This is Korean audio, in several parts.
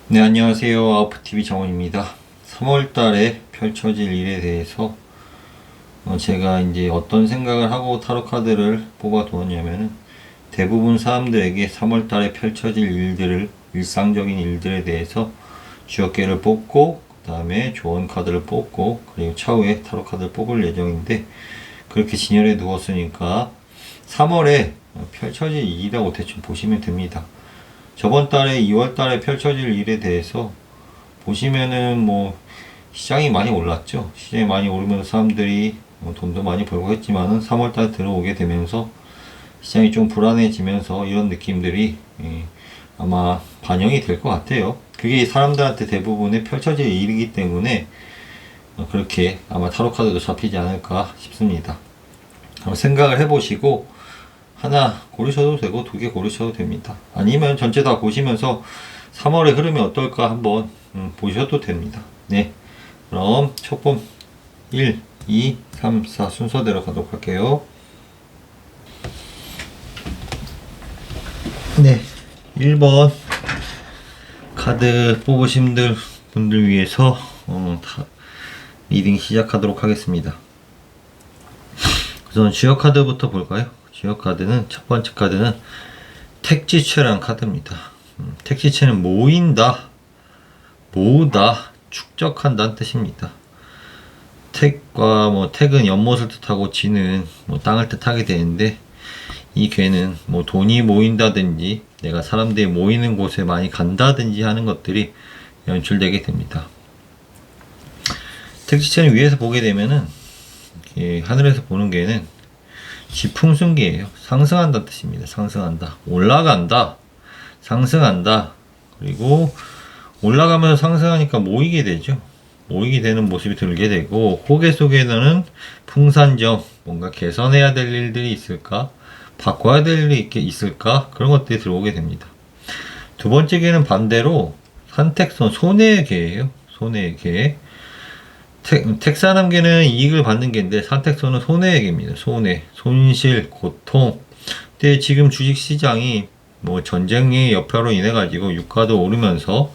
네, 안녕하세요. 아우프TV 정원입니다. 3월 달에 펼쳐질 일에 대해서 제가 이제 어떤 생각을 하고 타로 카드를 뽑아 두었냐면은 대부분 사람들에게 3월 달에 펼쳐질 일들을, 일상적인 일들에 대해서 주역계를 뽑고, 그 다음에 조언 카드를 뽑고, 그리고 차후에 타로 카드를 뽑을 예정인데, 그렇게 진열해 두었으니까 3월에 펼쳐질 일이라고 대충 보시면 됩니다. 저번 달에 2월 달에 펼쳐질 일에 대해서 보시면은 뭐 시장이 많이 올랐죠. 시장이 많이 오르면서 사람들이 돈도 많이 벌고 했지만은 3월 달에 들어오게 되면서 시장이 좀 불안해지면서 이런 느낌들이 아마 반영이 될 것 같아요. 그게 사람들한테 대부분의 펼쳐질 일이기 때문에 그렇게 아마 타로 카드도 잡히지 않을까 싶습니다. 생각을 해보시고 하나 고르셔도 되고 두 개 고르셔도 됩니다. 아니면 전체 다 보시면서 3월의 흐름이 어떨까 한번 보셔도 됩니다. 네. 그럼 첫번 1, 2, 3, 4 순서대로 가도록 할게요. 네. 1번 카드 뽑으신 분들 위해서 리딩 시작하도록 하겠습니다. 우선 주역 카드부터 볼까요? 주역 카드는 첫 번째 카드는 택지체라는 카드입니다. 택지체는 모인다, 모으다, 축적한다는 뜻입니다. 택과 택은 연못을 뜻하고 지는 땅을 뜻하게 되는데 이 괴는 돈이 모인다든지 내가 사람들이 모이는 곳에 많이 간다든지 하는 것들이 연출되게 됩니다. 택지체는 위에서 보게 되면은 하늘에서 보는 개는 지풍순기예요. 상승한다는 뜻입니다. 상승한다, 올라간다, 상승한다. 그리고 올라가면서 상승하니까 모이게 되죠. 모이게 되는 모습이 들게 되고 호계 속에는 풍산정, 뭔가 개선해야 될 일들이 있을까, 바꿔야 될 일이 있을까, 그런 것들이 들어오게 됩니다. 두 번째 개는 반대로 산택선, 손해의 개예요. 손해의 개. 택사남계는 이익을 받는 개인데 산택선은 손해의 개입니다. 손해, 손실, 고통. 근데 지금 주식시장이 전쟁의 여파로 인해 가지고 유가도 오르면서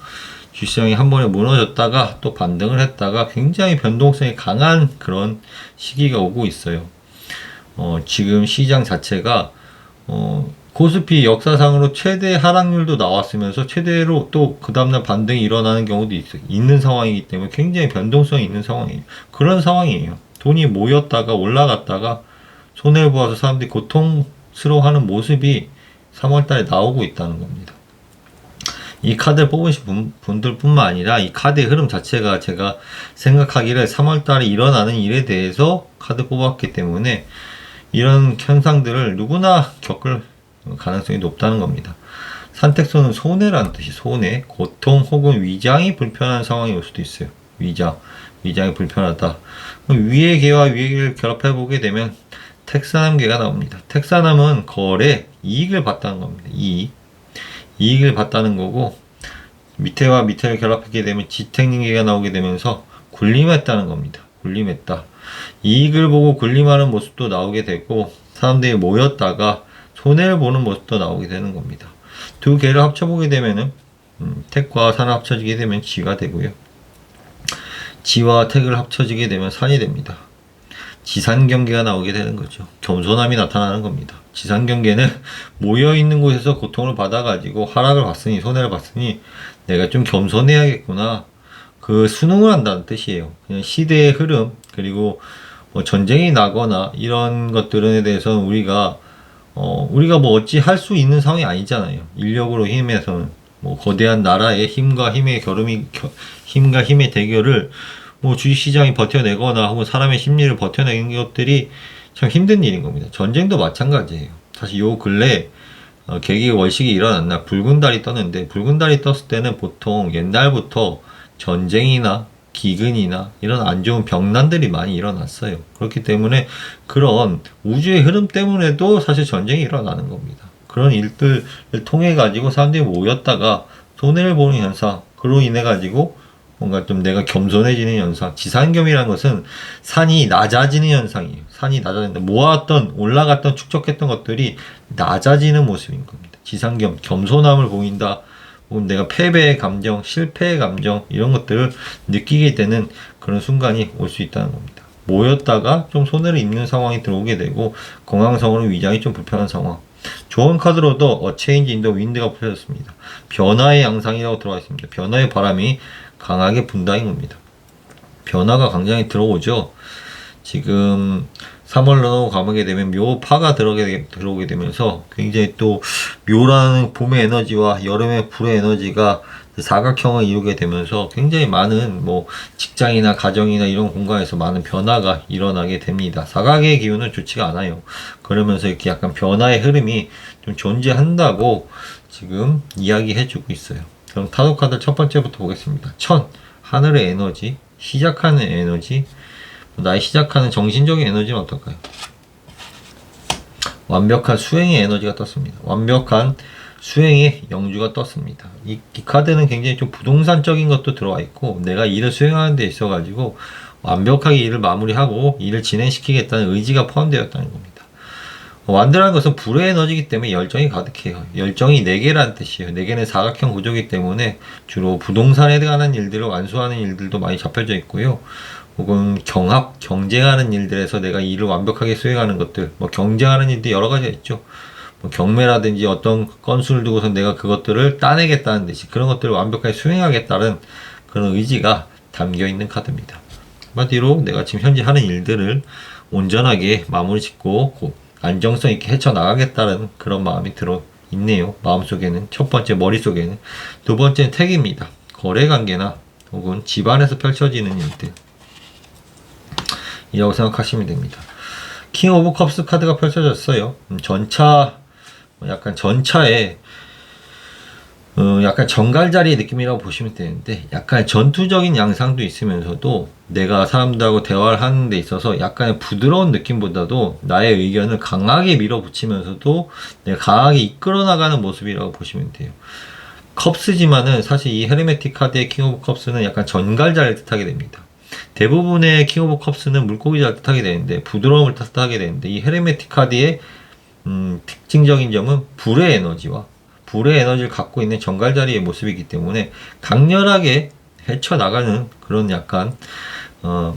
주식시장이 한 번에 무너졌다가 또 반등을 했다가 굉장히 변동성이 강한 그런 시기가 오고 있어요. 지금 시장 자체가 코스피 역사상으로 최대 하락률도 나왔으면서 최대로 또 그 다음날 반등이 일어나는 경우도 있는 상황이기 때문에 굉장히 변동성이 있는 상황이에요. 그런 상황이에요. 돈이 모였다가 올라갔다가 손해를 보아서 사람들이 고통스러워하는 모습이 3월달에 나오고 있다는 겁니다. 이 카드를 뽑으신 분들뿐만 아니라 이 카드의 흐름 자체가 제가 생각하기를 3월달에 일어나는 일에 대해서 카드 뽑았기 때문에 이런 현상들을 누구나 겪을 가능성이 높다는 겁니다. 산택선은 손해라는 뜻이 손해, 고통 혹은 위장이 불편한 상황이 올 수도 있어요. 위장이 불편하다. 그럼 위의 개와 위의 개를 결합해 보게 되면 택사남계가 나옵니다. 택사남은 거래, 이익을 봤다는 겁니다. 이익을 봤다는 거고 밑에와 밑에를 결합하게 되면 지택님계가 나오게 되면서 군림했다는 겁니다. 군림했다. 이익을 보고 군림하는 모습도 나오게 되고 사람들이 모였다가 손해를 보는 모습도 나오게 되는 겁니다. 두 개를 합쳐보게 되면은 택과 산을 합쳐지게 되면 지가 되고요. 지와 택을 합쳐지게 되면 산이 됩니다. 지산경계가 나오게 되는 거죠. 겸손함이 나타나는 겁니다. 지산경계는 모여있는 곳에서 고통을 받아가지고 하락을 봤으니 손해를 봤으니 내가 좀 겸손해야겠구나. 그 순응을 한다는 뜻이에요. 그냥 시대의 흐름 그리고 전쟁이 나거나 이런 것들에 대해서는 우리가 어찌 할 수 있는 상황이 아니잖아요. 인력으로 힘에서는 거대한 나라의 힘과 힘의 힘과 힘의 대결을 주식시장이 버텨내거나 혹은 사람의 심리를 버텨내는 것들이 참 힘든 일인 겁니다. 전쟁도 마찬가지예요. 사실 요 근래 개기 월식이 일어났나 붉은 달이 떴는데 붉은 달이 떴을 때는 보통 옛날부터 전쟁이나 기근이나 이런 안 좋은 병난들이 많이 일어났어요. 그렇기 때문에 그런 우주의 흐름 때문에도 사실 전쟁이 일어나는 겁니다. 그런 일들을 통해 가지고 사람들이 모였다가 손해를 보는 현상, 그로 인해 가지고 뭔가 좀 내가 겸손해지는 현상. 지산겸이라는 것은 산이 낮아지는 현상이에요. 산이 낮아진다. 모았던, 올라갔던, 축적했던 것들이 낮아지는 모습인 겁니다. 지산겸, 겸손함을 보인다. 혹은 내가 패배의 감정, 실패의 감정 이런 것들을 느끼게 되는 그런 순간이 올 수 있다는 겁니다. 모였다가 좀 손해를 입는 상황이 들어오게 되고 공황성으로 위장이 좀 불편한 상황. 좋은 카드로도 어체인지 인더 윈드가 펼쳐졌습니다. 변화의 양상이라고 들어가 있습니다. 변화의 바람이 강하게 분다인 겁니다. 변화가 굉장히 들어오죠. 지금 3월로 가보게 되면 묘파가 들어오게 되면서 굉장히 또 묘라는 봄의 에너지와 여름의 불의 에너지가 사각형을 이루게 되면서 굉장히 많은 뭐 직장이나 가정이나 이런 공간에서 많은 변화가 일어나게 됩니다. 사각의 기운은 좋지가 않아요. 그러면서 이렇게 약간 변화의 흐름이 좀 존재한다고 지금 이야기해주고 있어요. 그럼 타로 카드 첫 번째부터 보겠습니다. 천, 하늘의 에너지, 시작하는 에너지, 나의 시작하는 정신적인 에너지는 어떨까요? 완벽한 수행의 에너지가 떴습니다. 완벽한 수행의 영주가 떴습니다. 이 카드는 굉장히 좀 부동산적인 것도 들어와 있고 내가 일을 수행하는 데 있어 가지고 완벽하게 일을 마무리하고 일을 진행시키겠다는 의지가 포함되었다는 겁니다. 완드라는 것은 불의 에너지이기 때문에 열정이 가득해요. 열정이 4개라는 뜻이에요. 4개는 사각형 구조이기 때문에 주로 부동산에 관한 일들을 완수하는 일들도 많이 잡혀져 있고요. 혹은 경합, 경쟁하는 일들에서 내가 일을 완벽하게 수행하는 것들, 뭐 경쟁하는 일도 여러 가지가 있죠. 뭐 경매라든지 어떤 건수를 두고서 내가 그것들을 따내겠다는 듯이 그런 것들을 완벽하게 수행하겠다는 그런 의지가 담겨 있는 카드입니다. 한마디로 내가 지금 현재 하는 일들을 온전하게 마무리 짓고 안정성 있게 헤쳐나가겠다는 그런 마음이 들어 있네요. 마음속에는 첫 번째, 머릿속에는. 두 번째는 택입니다. 거래관계나 혹은 집안에서 펼쳐지는 일들 이라고 생각하시면 됩니다. 킹 오브 컵스 카드가 펼쳐졌어요. 약간 전차에 약간 정갈자리의 느낌이라고 보시면 되는데 약간 전투적인 양상도 있으면서도 내가 사람들하고 대화를 하는 데 있어서 약간의 부드러운 느낌보다도 나의 의견을 강하게 밀어붙이면서도 내가 강하게 이끌어 나가는 모습이라고 보시면 돼요. 컵스지만은 사실 이 헤르메틱 카드의 킹 오브 컵스는 약간 전갈자리를 뜻하게 됩니다. 대부분의 킹 오브 컵스는 물고기자를 뜻하게 되는데 부드러움을 뜻하게 되는데 이 헤르메틱 카드의 특징적인 점은 불의 에너지를 갖고 있는 정갈자리의 모습이기 때문에 강렬하게 헤쳐나가는 그런 약간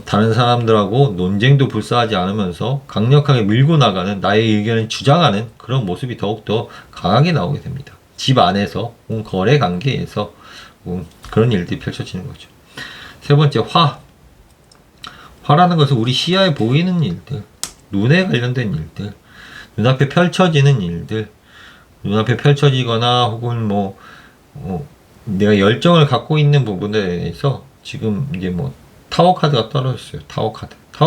다른 사람들하고 논쟁도 불사하지 않으면서 강력하게 밀고 나가는 나의 의견을 주장하는 그런 모습이 더욱더 강하게 나오게 됩니다. 집 안에서 거래 관계에서 그런 일들이 펼쳐지는 거죠. 세 번째 화라는 것은 우리 시야에 보이는 일들, 눈에 관련된 일들, 눈앞에 펼쳐지는 일들, 눈앞에 펼쳐지거나 혹은 내가 열정을 갖고 있는 부분에 대해서 지금 이제 타워 카드가 떨어졌어요. 타워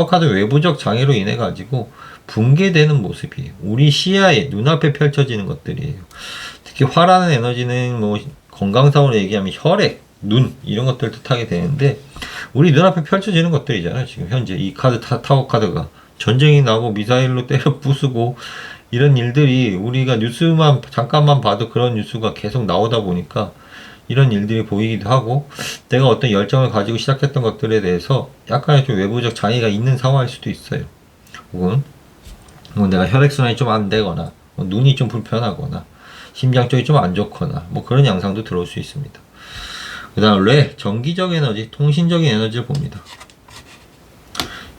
카드 외부적 장애로 인해 가지고 붕괴되는 모습이에요. 우리 시야에 눈앞에 펼쳐지는 것들이에요. 특히 화라는 에너지는 건강상으로 얘기하면 혈액, 눈 이런 것들 뜻하게 되는데 우리 눈앞에 펼쳐지는 것들이잖아요. 지금 현재 이 카드 타워 카드가 전쟁이 나고 미사일로 때려 부수고 이런 일들이 우리가 뉴스만 잠깐만 봐도 그런 뉴스가 계속 나오다 보니까 이런 일들이 보이기도 하고 내가 어떤 열정을 가지고 시작했던 것들에 대해서 약간의 좀 외부적 장애가 있는 상황일 수도 있어요. 혹은 내가 혈액순환이 좀 안 되거나 눈이 좀 불편하거나 심장 쪽이 좀 안 좋거나 그런 양상도 들어올 수 있습니다. 그 다음 전기적 에너지, 통신적인 에너지를 봅니다.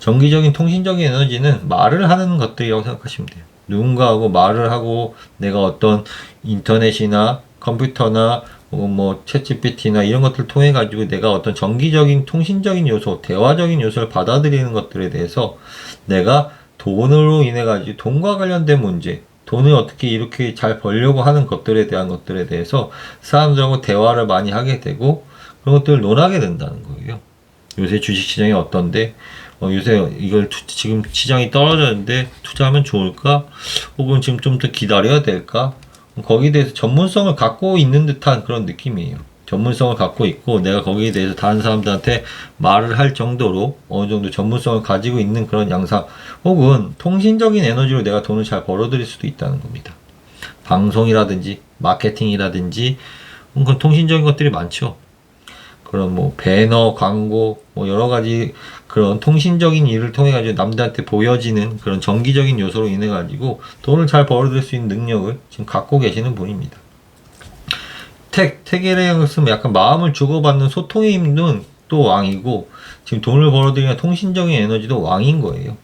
전기적인 통신적인 에너지는 말을 하는 것들이라고 생각하시면 돼요. 누군가하고 말을 하고 내가 어떤 인터넷이나 컴퓨터나 챗GPT나 이런 것들을 통해 가지고 내가 어떤 전기적인 통신적인 요소, 대화적인 요소를 받아들이는 것들에 대해서 내가 돈으로 인해 가지고 돈과 관련된 문제, 돈을 어떻게 이렇게 잘 벌려고 하는 것들에 대해서 사람들하고 대화를 많이 하게 되고 그런 것들을 논하게 된다는 거예요. 요새 주식시장이 어떤데 요새 이걸 지금 시장이 떨어졌는데 투자하면 좋을까? 혹은 지금 좀 더 기다려야 될까? 거기에 대해서 전문성을 갖고 있는 듯한 그런 느낌이에요. 전문성을 갖고 있고 내가 거기에 대해서 다른 사람들한테 말을 할 정도로 어느 정도 전문성을 가지고 있는 그런 양상 혹은 통신적인 에너지로 내가 돈을 잘 벌어들일 수도 있다는 겁니다. 방송이라든지 마케팅이라든지 그런 통신적인 것들이 많죠. 그런 배너, 광고, 여러 가지 그런 통신적인 일을 통해 가지고 남들한테 보여지는 그런 전기적인 요소로 인해 가지고 돈을 잘 벌어들일 수 있는 능력을 지금 갖고 계시는 분입니다. 태계라는 것은 약간 마음을 주고받는 소통의 힘은 또 왕이고, 지금 돈을 벌어들이는 통신적인 에너지도 왕인 거예요.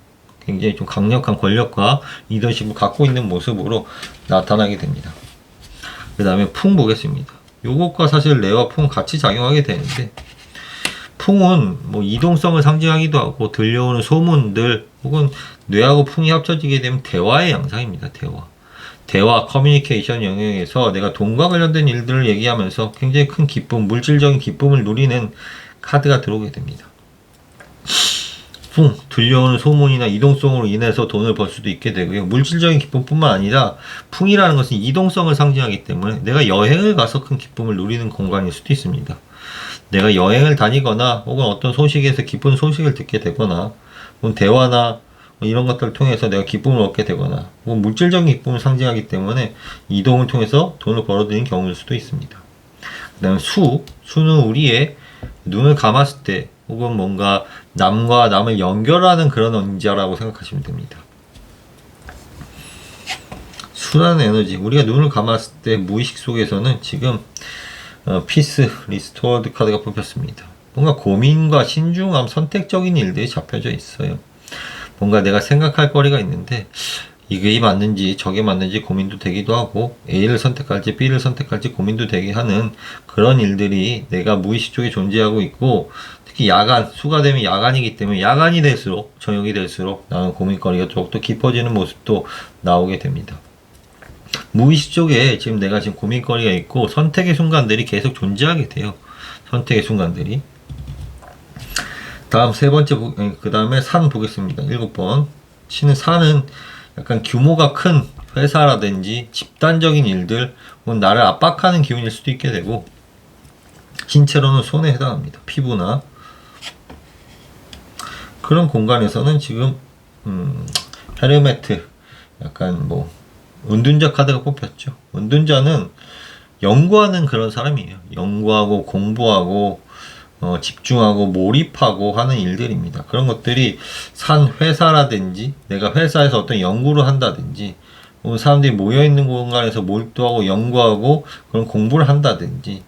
굉장히 좀 강력한 권력과 리더십을 갖고 있는 모습으로 나타나게 됩니다. 그 다음에 풍 보겠습니다. 요것과 사실 레와 풍 같이 작용하게 되는데, 풍은 뭐 이동성을 상징하기도 하고, 들려오는 소문들 혹은 뇌하고 풍이 합쳐지게 되면 대화의 양상입니다. 대화, 커뮤니케이션 영역에서 내가 돈과 관련된 일들을 얘기하면서 굉장히 큰 기쁨, 물질적인 기쁨을 누리는 카드가 들어오게 됩니다. 풍, 들려오는 소문이나 이동성으로 인해서 돈을 벌 수도 있게 되고요. 물질적인 기쁨뿐만 아니라 풍이라는 것은 이동성을 상징하기 때문에 내가 여행을 가서 큰 기쁨을 누리는 공간일 수도 있습니다. 내가 여행을 다니거나 혹은 어떤 소식에서 기쁜 소식을 듣게 되거나 혹은 대화나 이런 것들을 통해서 내가 기쁨을 얻게 되거나 혹은 물질적인 기쁨을 상징하기 때문에 이동을 통해서 돈을 벌어들이는 경우일 수도 있습니다. 그 다음에 수는 우리의 눈을 감았을 때 혹은 뭔가 남과 남을 연결하는 그런 언자라고 생각하시면 됩니다. 수라는 에너지, 우리가 눈을 감았을 때 무의식 속에서는 지금 피스 리스토어드 카드가 뽑혔습니다. 뭔가 고민과 신중함, 선택적인 일들이 잡혀져 있어요. 뭔가 내가 생각할 거리가 있는데 이게 맞는지 저게 맞는지 고민도 되기도 하고, A를 선택할지 B를 선택할지 고민도 되게 하는 그런 일들이 내가 무의식 쪽에 존재하고 있고, 특히 야간, 수가 되면 야간이기 때문에 야간이 될수록, 저녁이 될수록 나는 고민거리가 더욱더 깊어지는 모습도 나오게 됩니다. 무의식 쪽에 지금 내가 지금 고민거리가 있고 선택의 순간들이 계속 존재하게 돼요. 선택의 순간들이. 다음 세 번째, 그 다음에 산 보겠습니다. 7번. 치는 산은 약간 규모가 큰 회사라든지 집단적인 일들, 혹은 나를 압박하는 기운일 수도 있게 되고, 신체로는 손에 해당합니다. 피부나 그런 공간에서는 지금 헤르메트, 약간 뭐 은둔자 카드가 뽑혔죠. 은둔자는 연구하는 그런 사람이에요. 연구하고 공부하고 집중하고 몰입하고 하는 일들입니다. 그런 것들이 산 회사라든지 내가 회사에서 어떤 연구를 한다든지 사람들이 모여있는 공간에서 몰두하고 연구하고 그런 공부를 한다든지,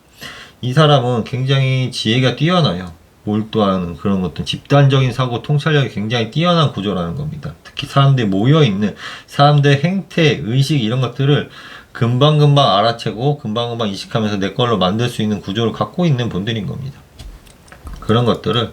이 사람은 굉장히 지혜가 뛰어나요. 몰두하는 그런 것들, 집단적인 사고 통찰력이 굉장히 뛰어난 구조라는 겁니다. 특히 사람들이 모여있는 사람들의 행태, 의식 이런 것들을 금방금방 알아채고 금방금방 인식하면서 내 걸로 만들 수 있는 구조를 갖고 있는 분들인 겁니다. 그런 것들을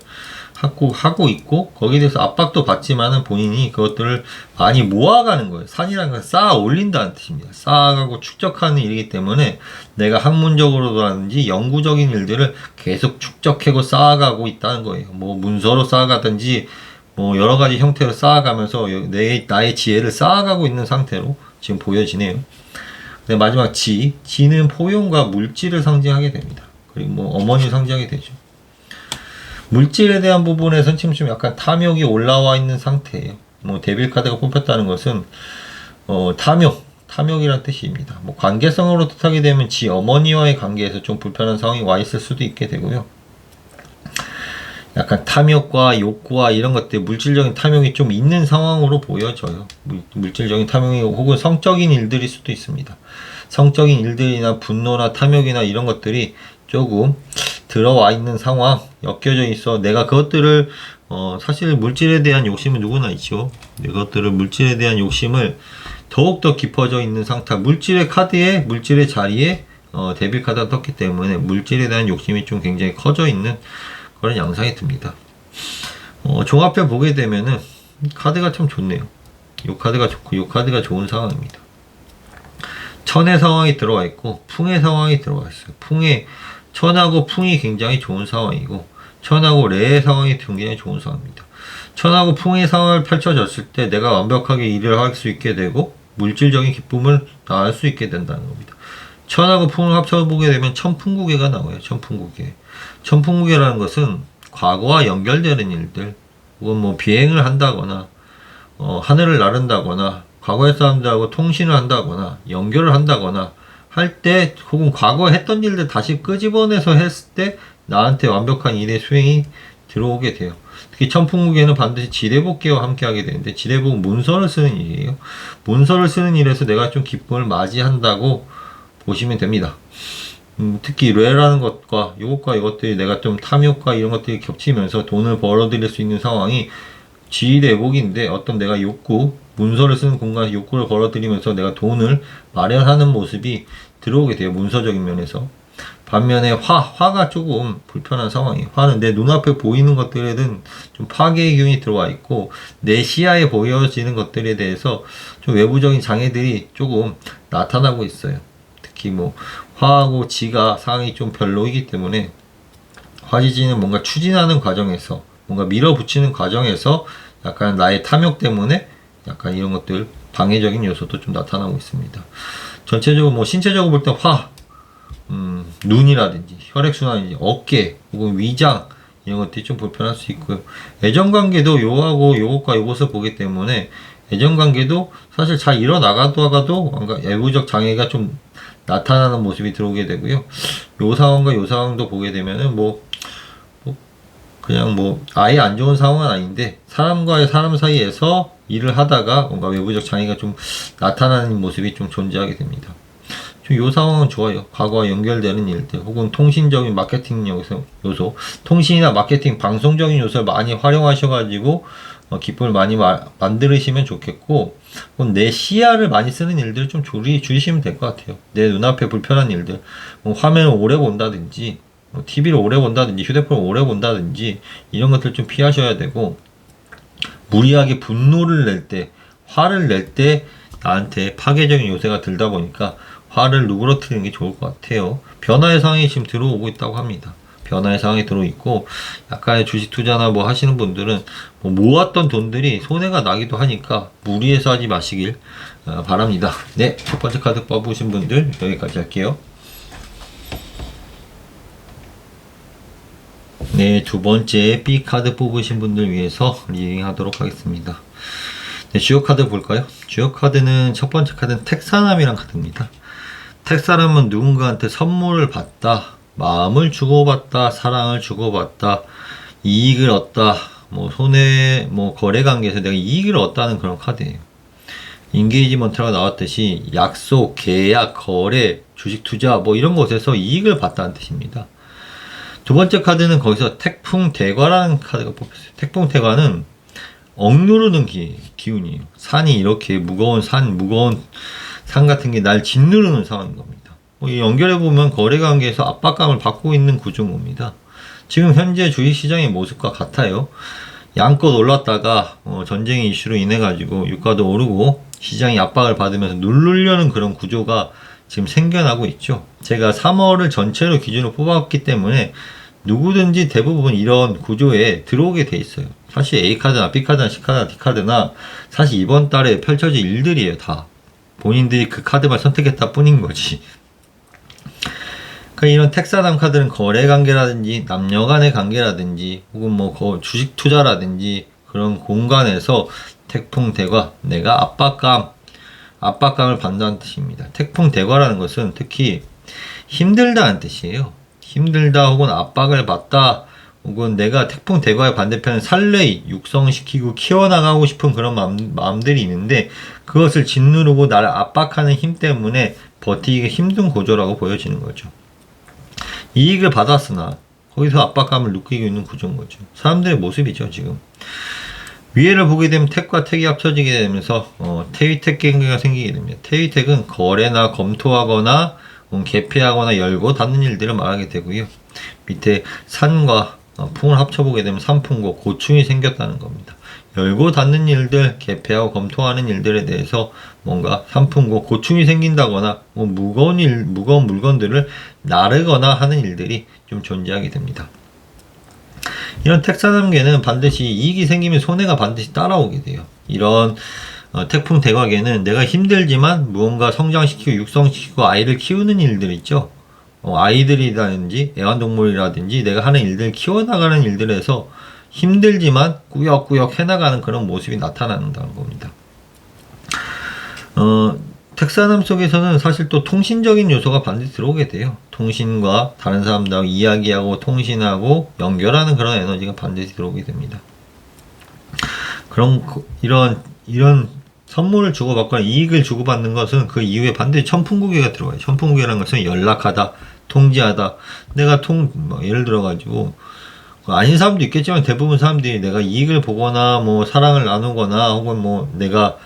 하고 있고, 거기에 대해서 압박도 받지만은 본인이 그것들을 많이 모아가는 거예요. 산이라는 건 쌓아 올린다는 뜻입니다. 쌓아가고 축적하는 일이기 때문에 내가 학문적으로라든지 연구적인 일들을 계속 축적하고 쌓아가고 있다는 거예요. 뭐 문서로 쌓아가든지 뭐 여러 가지 형태로 쌓아가면서 나의 지혜를 쌓아가고 있는 상태로 지금 보여지네요. 네, 마지막 지는 포용과 물질을 상징하게 됩니다. 그리고 뭐 어머니를 상징하게 되죠. 물질에 대한 부분에서는 지금 좀 약간 탐욕이 올라와 있는 상태예요. 뭐 데빌 카드가 뽑혔다는 것은 탐욕이란 뜻입니다. 뭐 관계성으로 뜻하게 되면 지 어머니와의 관계에서 좀 불편한 상황이 와 있을 수도 있게 되고요. 약간 탐욕과 욕구와 이런 것들, 물질적인 탐욕이 좀 있는 상황으로 보여져요. 물질적인 탐욕이 혹은 성적인 일들일 수도 있습니다. 성적인 일들이나 분노나 탐욕이나 이런 것들이 조금 들어와 있는 상황, 엮여져 있어. 내가 그것들을 사실 물질에 대한 욕심은 누구나 있죠. 이것들을 물질에 대한 욕심을 더욱더 깊어져 있는 상태, 물질의 카드에, 물질의 자리에 데빌 카드가 떴기 때문에 물질에 대한 욕심이 좀 굉장히 커져 있는 그런 양상이 듭니다. 종합편 보게 되면은 카드가 참 좋네요. 이 카드가 좋고 이 카드가 좋은 상황입니다. 천의 상황이 들어와 있고 풍의 상황이 들어와 있어요. 천하고 풍이 굉장히 좋은 상황이고, 천하고 레의 상황이 굉장히 좋은 상황입니다. 천하고 풍의 상황을 펼쳐졌을 때 내가 완벽하게 일을 할 수 있게 되고 물질적인 기쁨을 나을 수 있게 된다는 겁니다. 천하고 풍을 합쳐보게 되면 천풍국예가 나와요. 천풍국예라는 것은 과거와 연결되는 일들, 혹은 뭐 비행을 한다거나 하늘을 나른다거나 과거의 사람들하고 통신을 한다거나 연결을 한다거나 할 때, 혹은 과거에 했던 일들 다시 끄집어내서 했을 때 나한테 완벽한 일의 수행이 들어오게 돼요. 특히 천풍국에는 반드시 지뢰복귀와 함께 하게 되는데, 지뢰복 문서를 쓰는 일이에요. 문서를 쓰는 일에서 내가 좀 기쁨을 맞이한다고 보시면 됩니다. 특히 뇌라는 것과 이것과 이것들이 내가 좀 탐욕과 이런 것들이 겹치면서 돈을 벌어들일 수 있는 상황이 지휘대복인데 어떤 내가 욕구, 문서를 쓰는 공간에서 욕구를 벌어들이면서 내가 돈을 마련하는 모습이 들어오게 돼요. 문서적인 면에서. 반면에 화가 조금 불편한 상황이에요. 화는 내 눈앞에 보이는 것들에는 좀 파괴의 기운이 들어와 있고 내 시야에 보여지는 것들에 대해서 좀 외부적인 장애들이 조금 나타나고 있어요. 특히 뭐 화하고 지가 상황이 좀 별로이기 때문에 화지지는 뭔가 추진하는 과정에서 뭔가 밀어붙이는 과정에서 약간 나의 탐욕 때문에 약간 이런 것들 방해적인 요소도 좀 나타나고 있습니다. 전체적으로 뭐 신체적으로 볼 때 눈이라든지 혈액순환이든지 어깨 혹은 위장 이런 것들이 좀 불편할 수 있고요. 애정관계도 요하고 요것과 요것을 보기 때문에 애정관계도 사실 잘 이뤄나가다가도 뭔가 외부적 장애가 좀 나타나는 모습이 들어오게 되고요. 요 상황과 요 상황도 보게 되면은 그냥 아예 안 좋은 상황은 아닌데 사람과 사람 사이에서 일을 하다가 뭔가 외부적 장애가 좀 나타나는 모습이 좀 존재하게 됩니다. 요 상황은 좋아요. 과거와 연결되는 일들 혹은 통신적인 마케팅 요소, 통신이나 마케팅, 방송적인 요소를 많이 활용하셔가지고 기쁨을 많이 만들으시면 좋겠고 내 시야를 많이 쓰는 일들 좀 줄이시면 될 것 같아요. 내 눈앞에 불편한 일들, 화면을 오래 본다든지 TV를 오래 본다든지 휴대폰을 오래 본다든지 이런 것들 좀 피하셔야 되고 무리하게 분노를 낼 때, 화를 낼 때 나한테 파괴적인 요새가 들다 보니까 화를 누그러뜨리는 게 좋을 것 같아요. 변화의 상황이 지금 들어오고 있다고 합니다. 변화의 상황이 들어있고 약간의 주식 투자나 뭐 하시는 분들은 모았던 돈들이 손해가 나기도 하니까 무리해서 하지 마시길 바랍니다. 네, 첫 번째 카드 뽑으신 분들 여기까지 할게요. 네, 두 번째 B 카드 뽑으신 분들 위해서 리딩 하도록 하겠습니다. 네, 주요 카드 볼까요? 주요 카드는 첫 번째 카드는 택사남이란 카드입니다. 택사람은 누군가한테 선물을 받다, 마음을 주고받다, 사랑을 주고받다, 이익을 얻다, 거래 관계에서 내가 이익을 얻다는 그런 카드예요. 인게이지먼트가 나왔듯이 약속, 계약, 거래, 주식 투자 이런 곳에서 이익을 받다는 뜻입니다. 두 번째 카드는 거기서 태풍대과라는 카드가 뽑혔어요. 태풍대과는 억누르는 기운이에요. 산이 이렇게 무거운 산 같은 게 날 짓누르는 상황인 겁니다. 연결해보면 거래관계에서 압박감을 받고 있는 구조인 겁니다. 지금 현재 주식시장의 모습과 같아요. 양껏 올랐다가 전쟁의 이슈로 인해 가지고 유가도 오르고 시장이 압박을 받으면서 누르려는 그런 구조가 지금 생겨나고 있죠. 제가 3월을 전체로 기준으로 뽑았기 때문에 누구든지 대부분 이런 구조에 들어오게 돼 있어요. 사실 A카드나 B카드나 C카드나 D카드나 사실 이번 달에 펼쳐질 일들이에요. 다 본인들이 그 카드만 선택했다 뿐인 거지. 그러니까 이런 택사남 카드는 거래 관계라든지 남녀 간의 관계라든지 혹은 주식 투자라든지 그런 공간에서 태풍대과 내가 압박감을 받는다는 뜻입니다. 태풍대과라는 것은 특히 힘들다는 뜻이에요. 힘들다 혹은 압박을 받다 혹은 내가 태풍대과의 반대편은 살레이 육성시키고 키워나가고 싶은 그런 마음들이 있는데 그것을 짓누르고 나를 압박하는 힘 때문에 버티기가 힘든 구조라고 보여지는 거죠. 이익을 받았으나 거기서 압박감을 느끼고 있는 구조인 거죠. 사람들의 모습이죠. 지금 위에를 보게 되면 택과 택이 합쳐지게 되면서 태위택 관계가 생기게 됩니다. 태위택은 거래나 검토하거나 개폐하거나 열고 닫는 일들을 말하게 되고요. 밑에 산과 풍을 합쳐보게 되면 산풍고 고충이 생겼다는 겁니다. 열고 닫는 일들, 개폐하고 검토하는 일들에 대해서 뭔가 산풍고 고충이 생긴다거나 무거운 물건들을 나르거나 하는 일들이 좀 존재하게 됩니다. 이런 택사남계는 반드시 이익이 생기면 손해가 반드시 따라오게 돼요. 이런 태풍 대과계는 내가 힘들지만 무언가 성장시키고 육성시키고 아이를 키우는 일들 있죠. 아이들이라든지 애완동물이라든지 내가 하는 일들 키워나가는 일들에서 힘들지만 꾸역꾸역 해나가는 그런 모습이 나타난다는 겁니다. 택사남 속에서는 사실 또 통신적인 요소가 반드시 들어오게 돼요. 통신과 다른 사람들하고 이야기하고 통신하고 연결하는 그런 에너지가 반드시 들어오게 됩니다. 이런 선물을 주고받거나 이익을 주고받는 것은 그 이후에 반드시 천풍구계가 들어가요. 천풍구계라는 것은 연락하다, 통지하다. 내가 뭐 예를 들어가지고, 아닌 사람도 있겠지만 대부분 사람들이 내가 이익을 보거나 뭐 사랑을 나누거나 혹은 뭐 내가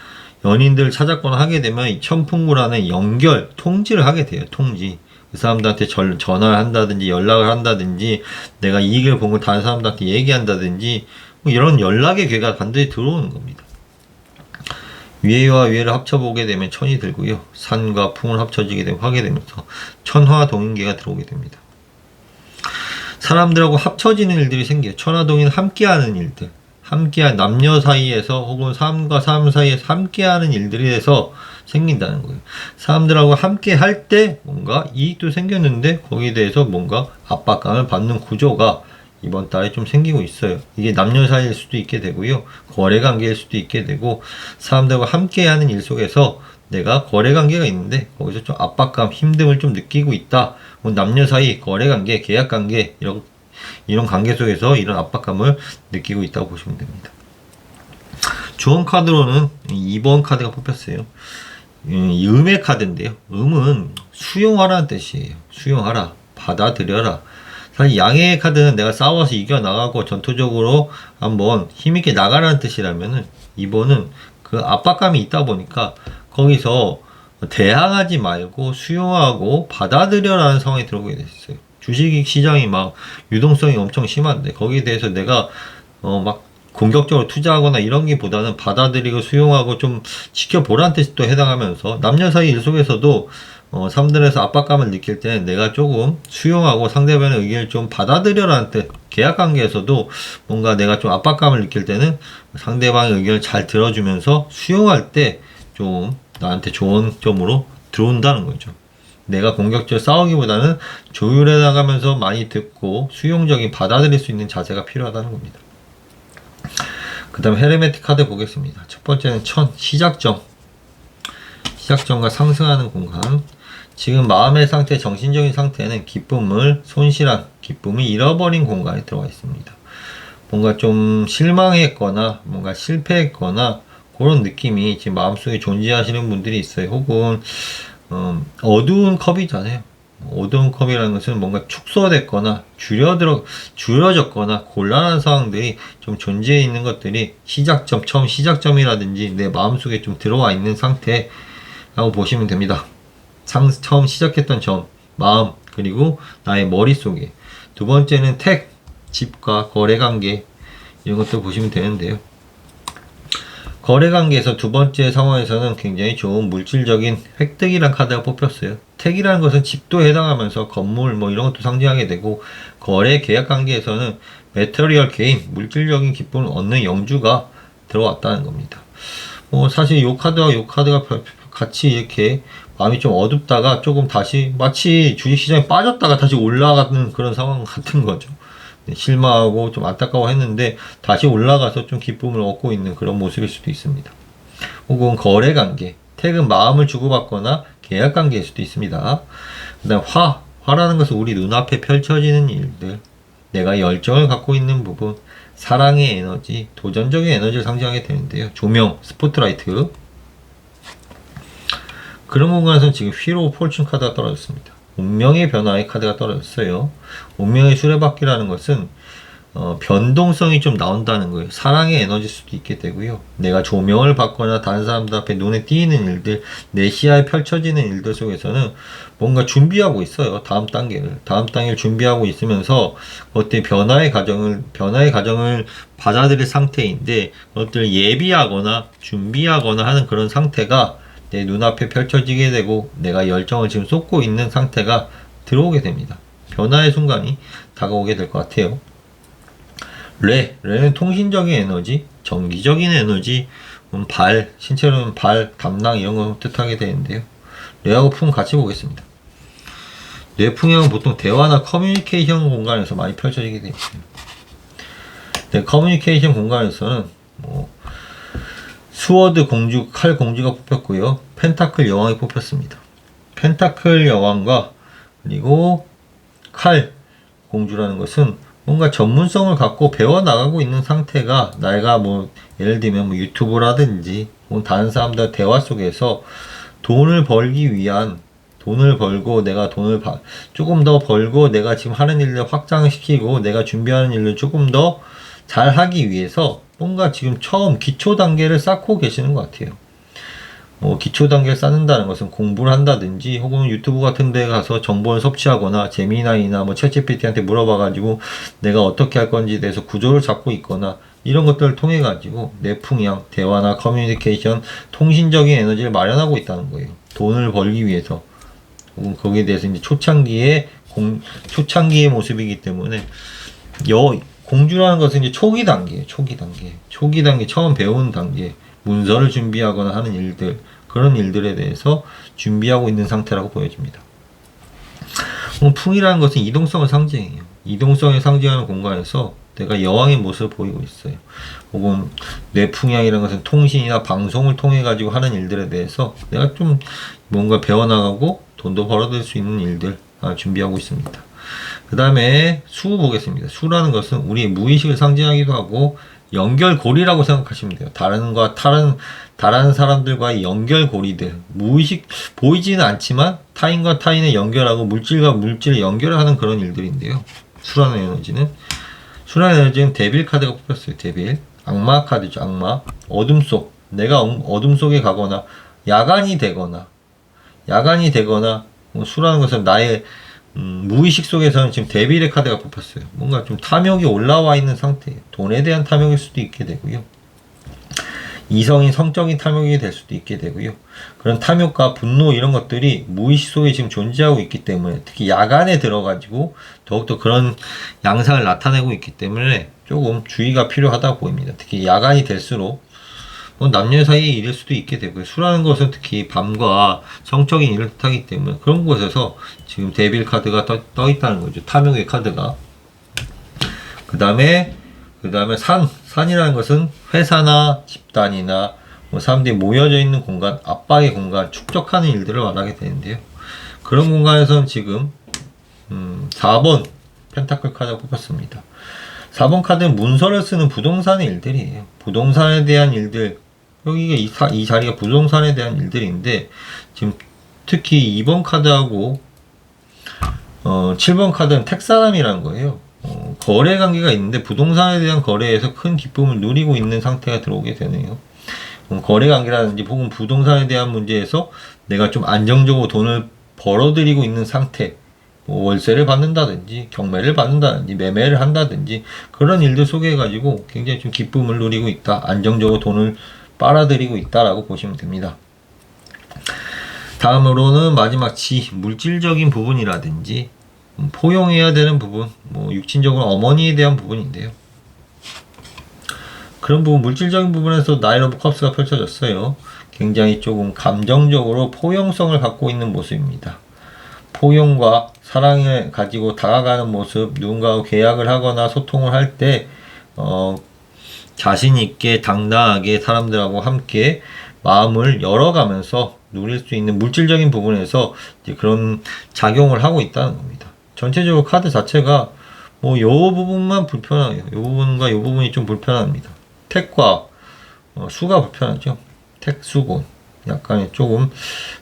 연인들 찾았거나 하게 되면 이 천풍구라는 연결, 통지를 하게 돼요. 통지. 그 사람들한테 전화를 한다든지 연락을 한다든지 내가 이익을 본 걸 다른 사람들한테 얘기한다든지 뭐 이런 연락의 괴가 반드시 들어오는 겁니다. 위에와 위에를 합쳐보게 되면 천이 들고요. 산과 풍을 합쳐지게 되면 화게 되면서 천화동인계가 들어오게 됩니다. 사람들하고 합쳐지는 일들이 생겨요. 천화동인 함께하는 일들. 함께한 남녀 사이에서 혹은 사람과 사람 사이에서 함께하는 일들이 돼서 생긴다는 거예요. 사람들하고 함께 할 때 뭔가 이익도 생겼는데 거기에 대해서 뭔가 압박감을 받는 구조가 이번 달에 좀 생기고 있어요. 이게 남녀 사이일 수도 있게 되고요. 거래 관계일 수도 있게 되고 사람들과 함께 하는 일 속에서 내가 거래 관계가 있는데 거기서 좀 압박감, 힘듦을 좀 느끼고 있다. 남녀 사이 거래 관계, 계약 관계 이런 관계 속에서 이런 압박감을 느끼고 있다고 보시면 됩니다. 조언 카드로는 2번 카드가 뽑혔어요. 음의 카드인데요. 음은 수용하라는 뜻이에요. 수용하라, 받아들여라. 사실 양해의 카드는 내가 싸워서 이겨나가고 전투적으로 한번 힘있게 나가라는 뜻이라면은 2번은 그 압박감이 있다 보니까 거기서 대항하지 말고 수용하고 받아들여라는 상황이 들어오게 됐어요. 주식 시장이 막 유동성이 엄청 심한데 거기에 대해서 내가 막 공격적으로 투자하거나 이런 게보다는 받아들이고 수용하고 좀 지켜보라는 뜻이 또 해당하면서 남녀 사이 일 속에서도 사람들에서 압박감을 느낄 때는 내가 조금 수용하고 상대방의 의견을 좀 받아들여라는 뜻. 계약 관계에서도 뭔가 내가 좀 압박감을 느낄 때는 상대방의 의견을 잘 들어주면서 수용할 때 좀 나한테 좋은 점으로 들어온다는 거죠. 내가 공격적으로 싸우기보다는 조율해 나가면서 많이 듣고 수용적인 받아들일 수 있는 자세가 필요하다는 겁니다. 그 다음 헤르메틱 카드 보겠습니다. 첫 번째는 천, 시작점. 시작점과 상승하는 공간. 지금 마음의 상태, 정신적인 상태는 기쁨을 손실한, 기쁨을 잃어버린 공간에 들어가 있습니다. 뭔가 좀 실망했거나 뭔가 실패했거나 그런 느낌이 지금 마음속에 존재하시는 분들이 있어요. 혹은 어두운 컵이잖아요. 어두운 컵이라는 것은 뭔가 축소됐거나 줄여졌거나 곤란한 상황들이 좀 존재해 있는 것들이 시작점, 처음 시작점이라든지 내 마음속에 좀 들어와 있는 상태라고 보시면 됩니다. 처음 시작했던 점, 마음, 그리고 나의 머릿속에. 두 번째는 택, 집과 거래관계 이런 것들 보시면 되는데요. 거래관계에서 두 번째 상황에서는 굉장히 좋은 물질적인 획득이란 카드가 뽑혔어요. 택이라는 것은 집도 해당하면서 건물 뭐 이런 것도 상징하게 되고 거래 계약 관계에서는 매터리얼 게인, 물질적인 기쁨을 얻는 영주가 들어왔다는 겁니다. 사실 요 카드와 요 카드가 같이 이렇게 마음이 좀 어둡다가 조금 다시 마치 주식시장에 빠졌다가 다시 올라가는 그런 상황 같은 거죠. 실망하고 좀 안타까워 했는데 다시 올라가서 좀 기쁨을 얻고 있는 그런 모습일 수도 있습니다. 혹은 거래관계, 택은 마음을 주고받거나 계약관계일 수도 있습니다. 그 다음 화라는 것은 우리 눈앞에 펼쳐지는 일들, 내가 열정을 갖고 있는 부분, 사랑의 에너지, 도전적인 에너지를 상징하게 되는데요. 조명, 스포트라이트. 그런 공간에서는 지금 휘로 폴춘 카드가 떨어졌습니다. 운명의 변화의 카드가 떨어졌어요. 운명의 수레바퀴라는 것은 변동성이 좀 나온다는 거예요. 사랑의 에너지일 수도 있게 되고요. 내가 조명을 받거나 다른 사람들 앞에 눈에 띄는 일들, 내 시야에 펼쳐지는 일들 속에서는 뭔가 준비하고 있어요. 다음 단계를 준비하고 있으면서 그것들 변화의 과정을 받아들일 상태인데 그것들을 예비하거나 준비하거나 하는 그런 상태가 내 눈앞에 펼쳐지게 되고 내가 열정을 지금 쏟고 있는 상태가 들어오게 됩니다. 변화의 순간이 다가오게 될 것 같아요. 레는 통신적인 에너지, 정기적인 에너지, 신체로는 발, 담낭 이런 걸 뜻하게 되는데요. 레하고 풍 같이 보겠습니다. 뇌풍향은 보통 대화나 커뮤니케이션 공간에서 많이 펼쳐지게 되어 있어요. 네, 커뮤니케이션 공간에서는 스워드 공주, 칼 공주가 뽑혔고요. 펜타클 여왕이 뽑혔습니다. 펜타클 여왕과 그리고 칼 공주라는 것은 뭔가 전문성을 갖고 배워나가고 있는 상태가 내가 예를 들면 유튜브라든지 다른 사람들 대화 속에서 돈을 벌기 위한 돈을 벌고 내가 조금 더 벌고 내가 지금 하는 일을 확장시키고 내가 준비하는 일을 조금 더 잘 하기 위해서 뭔가 지금 처음 기초 단계를 쌓고 계시는 것 같아요. 뭐 기초 단계를 쌓는다는 것은 공부를 한다든지 혹은 유튜브 같은 데 가서 정보를 섭취하거나 제미나이나 뭐 챗GPT한테 물어봐가지고 내가 어떻게 할 건지에 대해서 구조를 잡고 있거나 이런 것들을 통해 가지고 내풍향, 대화나 커뮤니케이션, 통신적인 에너지를 마련하고 있다는 거예요. 돈을 벌기 위해서. 혹은 거기에 대해서 이제 초창기의 모습이기 때문에 공주라는 것은 이제 초기 단계 처음 배우는 단계, 문서를 준비하거나 하는 일들, 그런 일들에 대해서 준비하고 있는 상태라고 보여집니다. 풍이라는 것은 이동성을 상징해요. 이동성을 상징하는 공간에서 내가 여왕의 모습을 보이고 있어요. 혹은 뇌풍향이라는 것은 통신이나 방송을 통해 가지고 하는 일들에 대해서 내가 좀 뭔가 배워나가고 돈도 벌어들일 수 있는 일들 준비하고 있습니다. 그 다음에 수 보겠습니다. 수라는 것은 우리의 무의식을 상징하기도 하고 연결고리라고 생각하시면 돼요. 다른 사람들과의 연결고리들, 무의식 보이지는 않지만 타인과 타인을 연결하고 물질과 물질을 연결하는 그런 일들인데요. 수라는 에너지는 데빌 카드가 뽑혔어요. 데빌, 악마 카드죠. 악마, 내가 어둠 속에 가거나 야간이 되거나 수라는 것은 나의 무의식 속에서는 지금 데빌의 카드가 뽑혔어요. 뭔가 좀 탐욕이 올라와 있는 상태예요. 돈에 대한 탐욕일 수도 있게 되고요. 이성인 성적인 탐욕이 될 수도 있게 되고요. 그런 탐욕과 분노 이런 것들이 무의식 속에 지금 존재하고 있기 때문에 특히 야간에 들어가지고 더욱더 그런 양상을 나타내고 있기 때문에 조금 주의가 필요하다고 보입니다. 특히 야간이 될수록 남녀 사이의 일일 수도 있게 되고요. 수라는 것은 특히 밤과 성적인 일을 뜻하기 때문에 그런 곳에서 지금 데빌 카드가 떠 있다는 거죠. 탐욕의 카드가. 그 다음에 산이라는 것은 회사나 집단이나 사람들이 모여져 있는 공간, 압박의 공간, 축적하는 일들을 말하게 되는데요. 그런 공간에서는 지금 4번 펜타클 카드가 뽑혔습니다. 4번 카드는 문서를 쓰는 부동산의 일들이에요. 부동산에 대한 일들, 여기가 이 자리가 부동산에 대한 일들인데 지금 특히 2번 카드하고 7번 카드는 택사람이라는 거예요. 거래 관계가 있는데 부동산에 대한 거래에서 큰 기쁨을 누리고 있는 상태가 들어오게 되네요. 거래 관계라든지 혹은 부동산에 대한 문제에서 내가 좀 안정적으로 돈을 벌어들이고 있는 상태, 월세를 받는다든지 경매를 받는다든지 매매를 한다든지 그런 일들 속에 가지고 굉장히 좀 기쁨을 누리고 있다, 안정적으로 돈을 빨아들이고 있다라고 보시면 됩니다. 다음으로는 마지막 물질적인 부분이라든지 포용해야 되는 부분, 육신적으로 어머니에 대한 부분인데요. 그런 부분, 물질적인 부분에서 나인 오브 컵스가 펼쳐졌어요. 굉장히 조금 감정적으로 포용성을 갖고 있는 모습입니다. 포용과 사랑을 가지고 다가가는 모습, 누군가와 계약을 하거나 소통을 할 때 자신 있게 당당하게 사람들하고 함께 마음을 열어가면서 누릴 수 있는 물질적인 부분에서 이제 그런 작용을 하고 있다는 겁니다. 전체적으로 카드 자체가 요 부분만 불편해요. 요 부분과 요 부분이 좀 불편합니다. 택과 수가 불편하죠. 택, 수곤. 약간 조금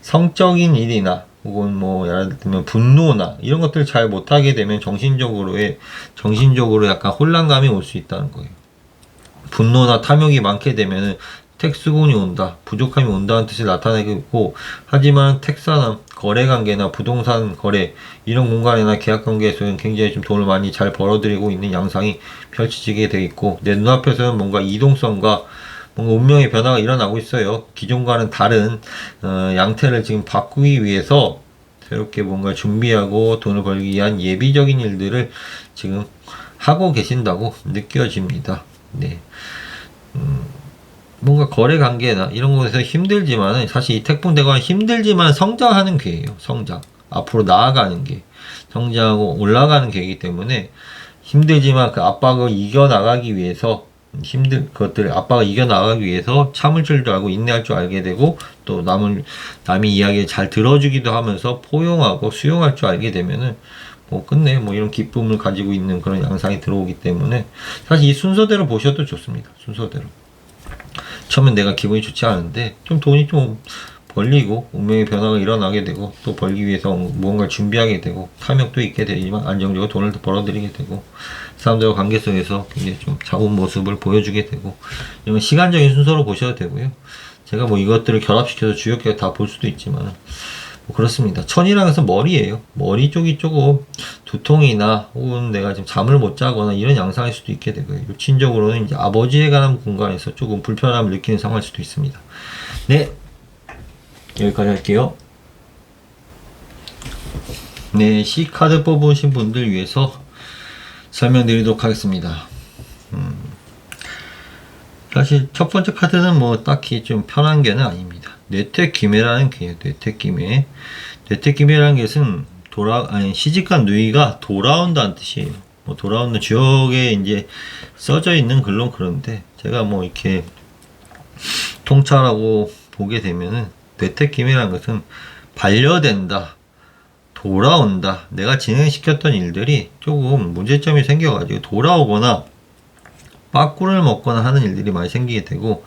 성적인 일이나 혹은 예를 들면 분노나 이런 것들을 잘 못하게 되면 정신적으로 약간 혼란감이 올 수 있다는 거예요. 분노나 탐욕이 많게 되면은 택수곤이 온다, 부족함이 온다는 뜻을 나타내고, 하지만 택사나 거래관계나 부동산 거래 이런 공간이나 계약관계에서는 굉장히 좀 돈을 많이 잘 벌어들이고 있는 양상이 펼쳐지게 되어 있고, 내 눈앞에서는 뭔가 이동성과 뭔가 운명의 변화가 일어나고 있어요. 기존과는 다른 양태를 지금 바꾸기 위해서 새롭게 뭔가 준비하고 돈을 벌기 위한 예비적인 일들을 지금 하고 계신다고 느껴집니다. 네. 뭔가 거래 관계나 이런 곳에서 힘들지만은 사실 이 태풍대관은 힘들지만 성장하는 괴예요. 성장. 앞으로 나아가는 게. 성장하고 올라가는 괴이기 때문에 힘들지만 그 압박을 이겨나가기 위해서 압박을 이겨나가기 위해서 참을 줄도 알고 인내할 줄 알게 되고 또 남의 이야기를 잘 들어주기도 하면서 포용하고 수용할 줄 알게 되면은 끝내 이런 기쁨을 가지고 있는 그런 양상이 들어오기 때문에 사실 이 순서대로 보셔도 좋습니다. 순서대로. 처음엔 내가 기분이 좋지 않은데 좀 돈이 좀 벌리고 운명의 변화가 일어나게 되고 또 벌기 위해서 무언가를 준비하게 되고 탐욕도 있게 되지만 안정적으로 돈을 벌어들이게 되고 사람들과 관계 속에서 굉장히 좀 좋은 모습을 보여주게 되고 이런 시간적인 순서로 보셔도 되고요. 제가 뭐 이것들을 결합시켜서 주역계 다 볼 수도 있지만 뭐 그렇습니다. 천이라는 것은 머리예요. 머리 쪽이 조금 두통이나 혹은 내가 지금 잠을 못 자거나 이런 양상일 수도 있게 되고요. 육신적으로는 이제 아버지에 관한 공간에서 조금 불편함을 느끼는 상황일 수도 있습니다. 네, 여기까지 할게요. 네, C카드 뽑으신 분들 위해서 설명드리도록 하겠습니다. 사실 첫 번째 카드는 뭐 딱히 좀 편한 게는 아닙니다. 뇌택기매라는 게 뇌택기매. 뇌택기매라는 것은 시집간 누이가 돌아온다는 뜻이에요. 뭐 돌아오는 주역에 이제 써져 있는 글로 그런데 제가 뭐 이렇게 통찰하고 보게 되면은 뇌택기매라는 것은 반려된다, 돌아온다. 내가 진행시켰던 일들이 조금 문제점이 생겨가지고 돌아오거나 빠꾸를 먹거나 하는 일들이 많이 생기게 되고,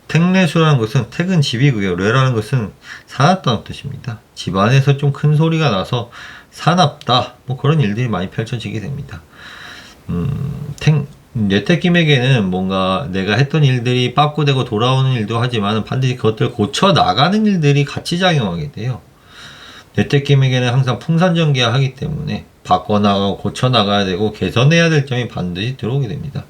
택례수라는 것은 택은 집이고요. 뇌라는 것은 사납다는 뜻입니다. 집안에서 좀 큰 소리가 나서 사납다. 뭐 그런 일들이 많이 펼쳐지게 됩니다. 뇌택김에게는 뭔가 내가 했던 일들이 빠꾸되고 돌아오는 일도 하지만 반드시 그것들을 고쳐 나가는 일들이 같이 작용하게 돼요. 뇌택김에게는 항상 풍산전개야 하기 때문에 바꿔나가고 고쳐나가야 되고 개선해야 될 점이 반드시 들어오게 됩니다.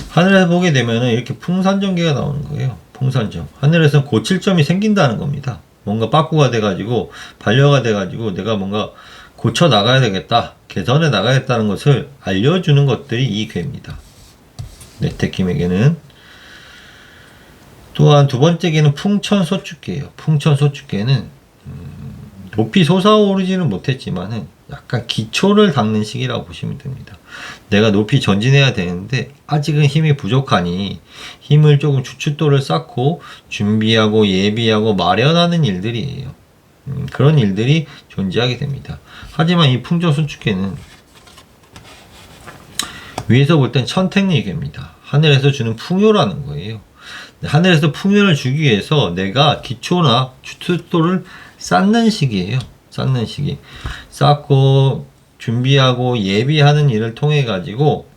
하늘에서 보게 되면은 이렇게 풍산전개가 나오는 거예요. 풍산점. 하늘에서는 고칠 점이 생긴다는 겁니다. 뭔가 빠꾸가 돼가지고 반려가 돼가지고 내가 뭔가 고쳐 나가야 되겠다, 개선해 나가야겠다는 것을 알려주는 것들이 이 괴입니다. 뇌택김에게는. 또한 두 번째 개는 풍천소축계예요. 풍천소축계는 높이 솟아오르지는 못했지만은 약간 기초를 닦는 시기라고 보시면 됩니다. 내가 높이 전진해야 되는데 아직은 힘이 부족하니 힘을 조금 주춧돌을 쌓고 준비하고 예비하고 마련하는 일들이에요. 그런 일들이 존재하게 됩니다. 하지만 이 풍천소축계는 위에서 볼 땐 천택리계입니다. 하늘에서 주는 풍요라는 거예요. 하늘에서 풍요를 주기 위해서 내가 기초나 주춧돌을 쌓는 시기예요. 쌓는 시기. 쌓고 준비하고 예비하는 일을 통해 가지고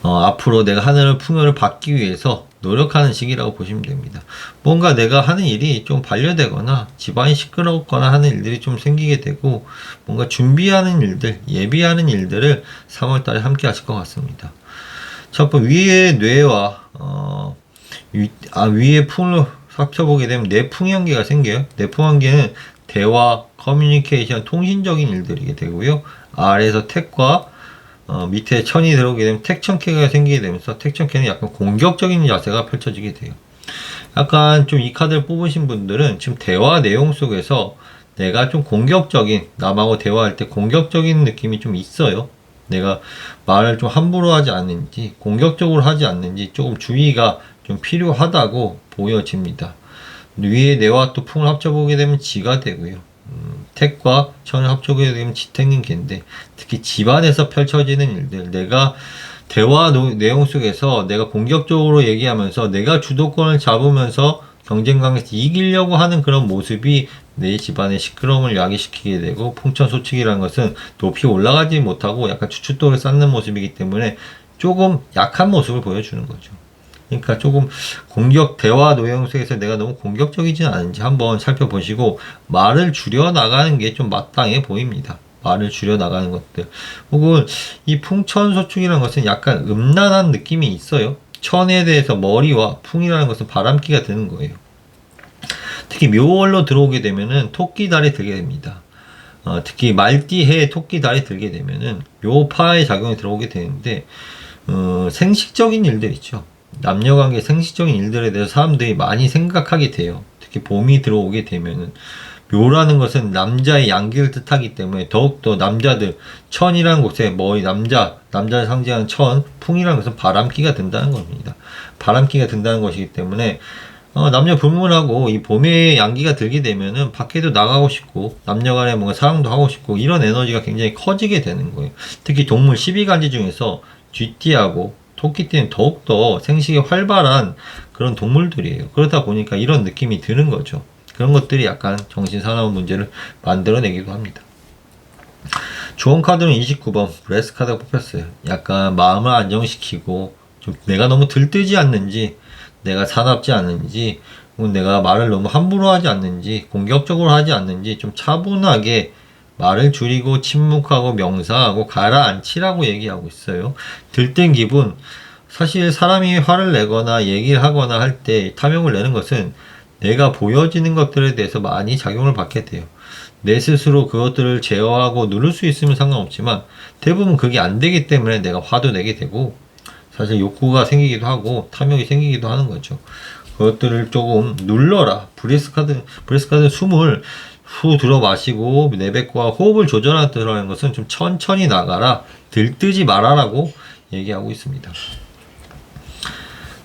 앞으로 내가 하늘의 풍요를 받기 위해서 노력하는 시기라고 보시면 됩니다. 뭔가 내가 하는 일이 좀 반려되거나 집안이 시끄럽거나 하는 일들이 좀 생기게 되고 뭔가 준비하는 일들, 예비하는 일들을 3월달에 함께 하실 것 같습니다. 첫 번째 위의 뇌와 위의 풍을 합쳐보게 되면 내풍연계가 생겨요. 내풍연계는 대화, 커뮤니케이션, 통신적인 일들이게 되고요. 아래에서 택과 밑에 천이 들어오게 되면 택천캐가 생기게 되면서 택천캐는 약간 공격적인 자세가 펼쳐지게 돼요. 약간 좀 이 카드를 뽑으신 분들은 지금 대화 내용 속에서 내가 좀 공격적인, 남하고 대화할 때 공격적인 느낌이 좀 있어요. 내가 말을 좀 함부로 하지 않는지, 공격적으로 하지 않는지 조금 주의가 좀 필요하다고 보여집니다. 위에 내와 또 풍을 합쳐보게 되면 지가 되고요. 택과 천을 합쳐보게 되면 지택인 개인데, 특히 집안에서 펼쳐지는 일들, 내가 대화 내용 속에서 내가 공격적으로 얘기하면서 내가 주도권을 잡으면서 경쟁 관계에서 이기려고 하는 그런 모습이 내 집안의 시끄러움을 야기시키게 되고, 풍천소축이라는 것은 높이 올라가지 못하고 약간 주춧돌을 쌓는 모습이기 때문에 조금 약한 모습을 보여주는 거죠. 그러니까 조금 대화 내용 속에서 내가 너무 공격적이진 않은지 한번 살펴보시고 말을 줄여 나가는 게 좀 마땅해 보입니다. 말을 줄여 나가는 것들. 혹은 이 풍천소축이라는 것은 약간 음란한 느낌이 있어요. 천에 대해서 머리와 풍이라는 것은 바람기가 드는 거예요. 특히 묘월로 들어오게 되면은 토끼달이 들게 됩니다. 특히 말띠해에 토끼달이 들게 되면은 묘파의 작용이 들어오게 되는데, 생식적인 일들 있죠. 남녀관계 생식적인 일들에 대해서 사람들이 많이 생각하게 돼요. 특히 봄이 들어오게 되면은 묘라는 것은 남자의 양기를 뜻하기 때문에 더욱더 남자들, 천이라는 곳에 남자를 상징하는 천, 풍이라는 것은 바람기가 든다는 겁니다. 바람기가 든다는 것이기 때문에 남녀 불문하고 이 봄에 양기가 들게 되면은 밖에도 나가고 싶고 남녀간에 뭔가 사랑도 하고 싶고 이런 에너지가 굉장히 커지게 되는 거예요. 특히 동물 12가지 중에서 쥐띠하고 토끼띠는 더욱더 생식이 활발한 그런 동물들이에요. 그러다 보니까 이런 느낌이 드는 거죠. 그런 것들이 약간 정신사나운 문제를 만들어내기도 합니다. 좋은 카드는 29번 브레스 카드가 뽑혔어요. 약간 마음을 안정시키고 좀 내가 너무 들뜨지 않는지, 내가 사납지 않는지, 내가 말을 너무 함부로 하지 않는지, 공격적으로 하지 않는지 좀 차분하게 말을 줄이고 침묵하고 명사하고 가라앉히라고 얘기하고 있어요. 들뜬 기분, 사실 사람이 화를 내거나 얘기를 하거나 할 때 탐욕을 내는 것은 내가 보여지는 것들에 대해서 많이 작용을 받게 돼요. 내 스스로 그것들을 제어하고 누를 수 있으면 상관없지만 대부분 그게 안 되기 때문에 내가 화도 내게 되고 사실 욕구가 생기기도 하고 탐욕이 생기기도 하는 거죠. 그것들을 조금 눌러라. 브레스 카드 숨을 후 들어 마시고 내뱉고 호흡을 조절하는 것은 좀 천천히 나가라. 들뜨지 말아라고 얘기하고 있습니다.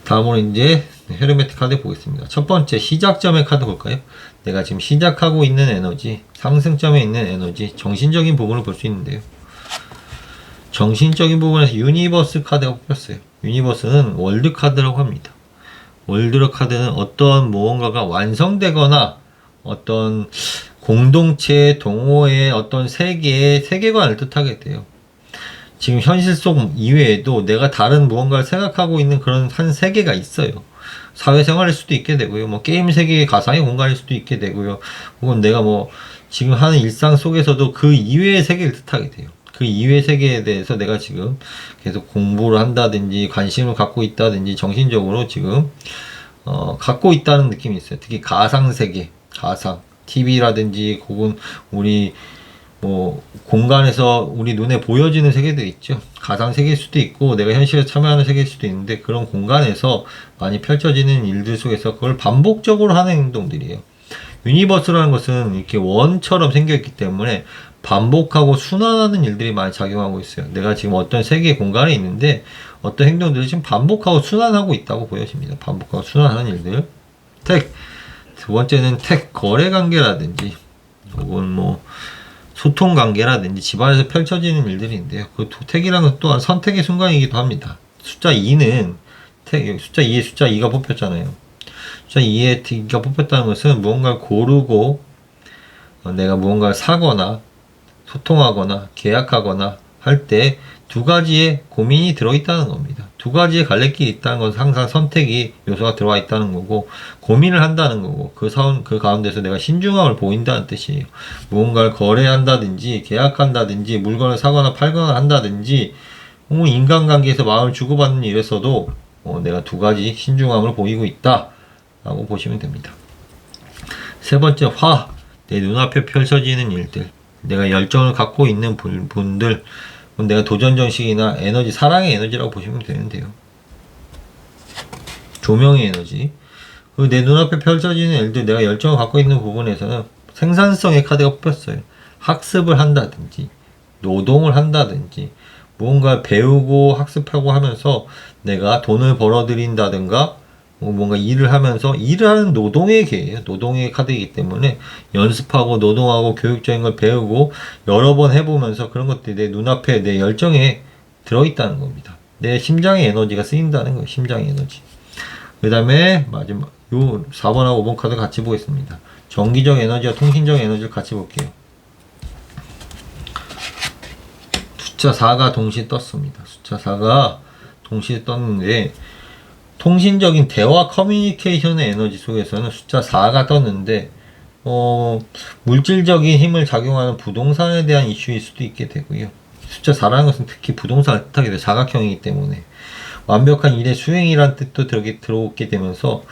다음으로 이제 헤르메트 카드 보겠습니다. 첫 번째 시작점의 카드 볼까요? 내가 지금 시작하고 있는 에너지, 상승점에 있는 에너지, 정신적인 부분을 볼 수 있는데요. 정신적인 부분에서 유니버스 카드가 뽑혔어요. 유니버스는 월드 카드라고 합니다. 월드 카드는 어떤 무언가가 완성되거나 어떤 공동체, 동호회, 어떤 세계관을 뜻하게 돼요. 지금 현실 속 이외에도 내가 다른 무언가를 생각하고 있는 그런 한 세계가 있어요. 사회생활일 수도 있게 되고요. 뭐 게임 세계의 가상의 공간일 수도 있게 되고요. 혹은 내가 뭐 지금 하는 일상 속에서도 그 이외의 세계를 뜻하게 돼요. 그 이외의 세계에 대해서 내가 지금 계속 공부를 한다든지 관심을 갖고 있다든지 정신적으로 지금 갖고 있다는 느낌이 있어요. 특히 가상 세계, 가상 TV라든지 혹은 우리 뭐 공간에서 우리 눈에 보여지는 세계들 있죠. 가상 세계일 수도 있고 내가 현실에 참여하는 세계일 수도 있는데 그런 공간에서 많이 펼쳐지는 일들 속에서 그걸 반복적으로 하는 행동들이에요. 유니버스라는 것은 이렇게 원처럼 생겨있기 때문에 반복하고 순환하는 일들이 많이 작용하고 있어요. 내가 지금 어떤 세계 공간에 있는데 어떤 행동들을 지금 반복하고 순환하고 있다고 보여집니다. 반복하고 순환하는 일들. 두 번째는 거래 관계라든지 혹은 뭐 소통 관계라든지 집안에서 펼쳐지는 일들인데요. 그 택이라는 것 또한 선택의 순간이기도 합니다. 숫자 2는 숫자 2에 숫자 2가 뽑혔잖아요. 숫자 2에 2가 뽑혔다는 것은 무언가를 고르고 내가 무언가를 사거나 소통하거나 계약하거나 할 때 두 가지의 고민이 들어있다는 겁니다. 두 가지의 갈래길이 있다는 것은 항상 선택이 요소가 들어와 있다는 거고 고민을 한다는 거고 그 가운데서 내가 신중함을 보인다는 뜻이에요. 무언가를 거래한다든지 계약한다든지 물건을 사거나 팔거나 한다든지 혹은 인간관계에서 마음을 주고받는 일에서도 내가 두 가지 신중함을 보이고 있다 라고 보시면 됩니다. 세 번째 내 눈앞에 펼쳐지는 일들, 내가 열정을 갖고 있는 분들, 내가 도전정신이나 에너지, 사랑의 에너지라고 보시면 되는데요. 조명의 에너지. 내 눈앞에 펼쳐지는 일들, 내가 열정을 갖고 있는 부분에서는 생산성의 카드가 뽑혔어요. 학습을 한다든지, 노동을 한다든지, 무언가 배우고 학습하고 하면서 내가 돈을 벌어들인다든가, 뭔가 일을 하면서 일을 하는 노동의 개예요. 노동의 카드이기 때문에 연습하고 노동하고 교육적인 걸 배우고 여러 번 해보면서 그런 것들이 내 눈앞에 내 열정에 들어있다는 겁니다. 내 심장의 에너지가 쓰인다는 거예요. 심장의 에너지. 그 다음에 마지막 요 4번하고 5번 카드 같이 보겠습니다. 정기적 에너지와 통신적 에너지를 같이 볼게요. 숫자 4가 동시에 떴습니다. 숫자 4가 동시에 떴는데 통신적인 대화 커뮤니케이션의 에너지 속에서는 숫자 4가 떴는데 물질적인 힘을 작용하는 부동산에 대한 이슈일 수도 있게 되고요. 숫자 4라는 것은 특히 부동산을 뜻하게 돼요. 사각형이기 때문에 완벽한 일의 수행이란 뜻도 들어오게 되면서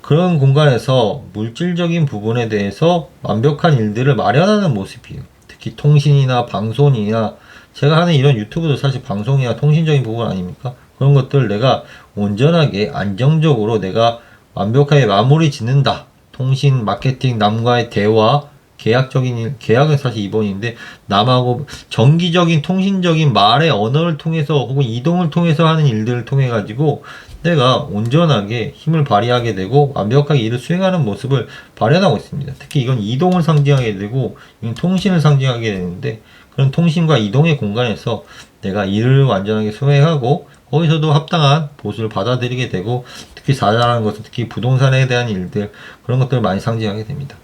그런 공간에서 물질적인 부분에 대해서 완벽한 일들을 마련하는 모습이에요. 특히 통신이나 방송이나 제가 하는 이런 유튜브도 사실 방송이나 통신적인 부분 아닙니까? 그런 것들을 내가 온전하게 안정적으로 내가 완벽하게 마무리 짓는다. 통신, 마케팅, 남과의 대화, 계약은 사실 2번인데 남하고 정기적인 통신적인 말의 언어를 통해서 혹은 이동을 통해서 하는 일들을 통해 가지고 내가 온전하게 힘을 발휘하게 되고 완벽하게 일을 수행하는 모습을 발현하고 있습니다. 특히 이건 이동을 상징하게 되고 이건 통신을 상징하게 되는데 그런 통신과 이동의 공간에서 내가 일을 완전하게 수행하고 거기서도 합당한 보수를 받아들이게 되고, 특히 4라는 것은 특히 부동산에 대한 일들, 그런 것들을 많이 상징하게 됩니다.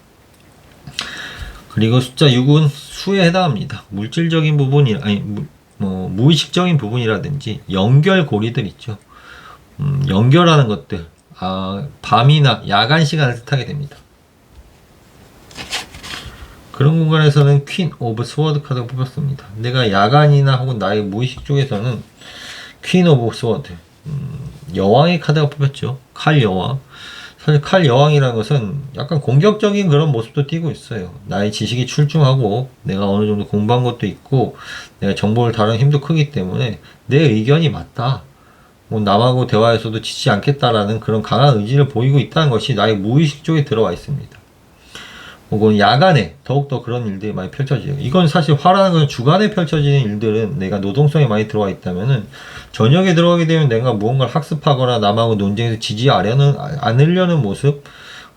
그리고 숫자 6은 수에 해당합니다. 물질적인 부분이, 아니, 무의식적인 부분이라든지 연결고리들 있죠. 연결하는 것들, 밤이나 야간 시간을 뜻하게 됩니다. 그런 공간에서는 퀸 오브 스워드 카드가 뽑혔습니다. 내가 야간이나 혹은 나의 무의식 쪽에서는 퀸 오브 스워드, 여왕의 카드가 뽑혔죠. 칼 여왕. 사실 칼 여왕이라는 것은 약간 공격적인 그런 모습도 띠고 있어요. 나의 지식이 출중하고 내가 어느 정도 공부한 것도 있고 내가 정보를 다루는 힘도 크기 때문에 내 의견이 맞다. 뭐 남하고 대화에서도 지지 않겠다라는 그런 강한 의지를 보이고 있다는 것이 나의 무의식 쪽에 들어와 있습니다. 혹은 야간에 더욱더 그런 일들이 많이 펼쳐져요. 이건 사실 화라는 건 주간에 펼쳐지는 일들은 내가 노동성이 많이 들어와 있다면은 저녁에 들어가게 되면 내가 무언가를 학습하거나 남하고 논쟁에서 않으려는 모습,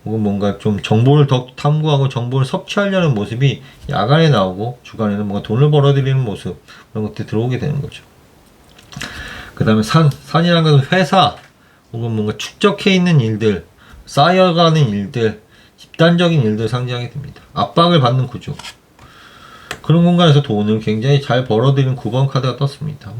혹은 뭔가 좀 정보를 더 탐구하고 정보를 섭취하려는 모습이 야간에 나오고 주간에는 뭔가 돈을 벌어들이는 모습, 그런 것들이 들어오게 되는 거죠. 그 다음에 산이라는 것은 회사 혹은 뭔가 축적해 있는 일들, 쌓여가는 일들, 집단적인 일들 상징하게 됩니다. 압박을 받는 구조. 그런 공간에서 돈을 굉장히 잘 벌어들이는 9번 카드가 떴습니다.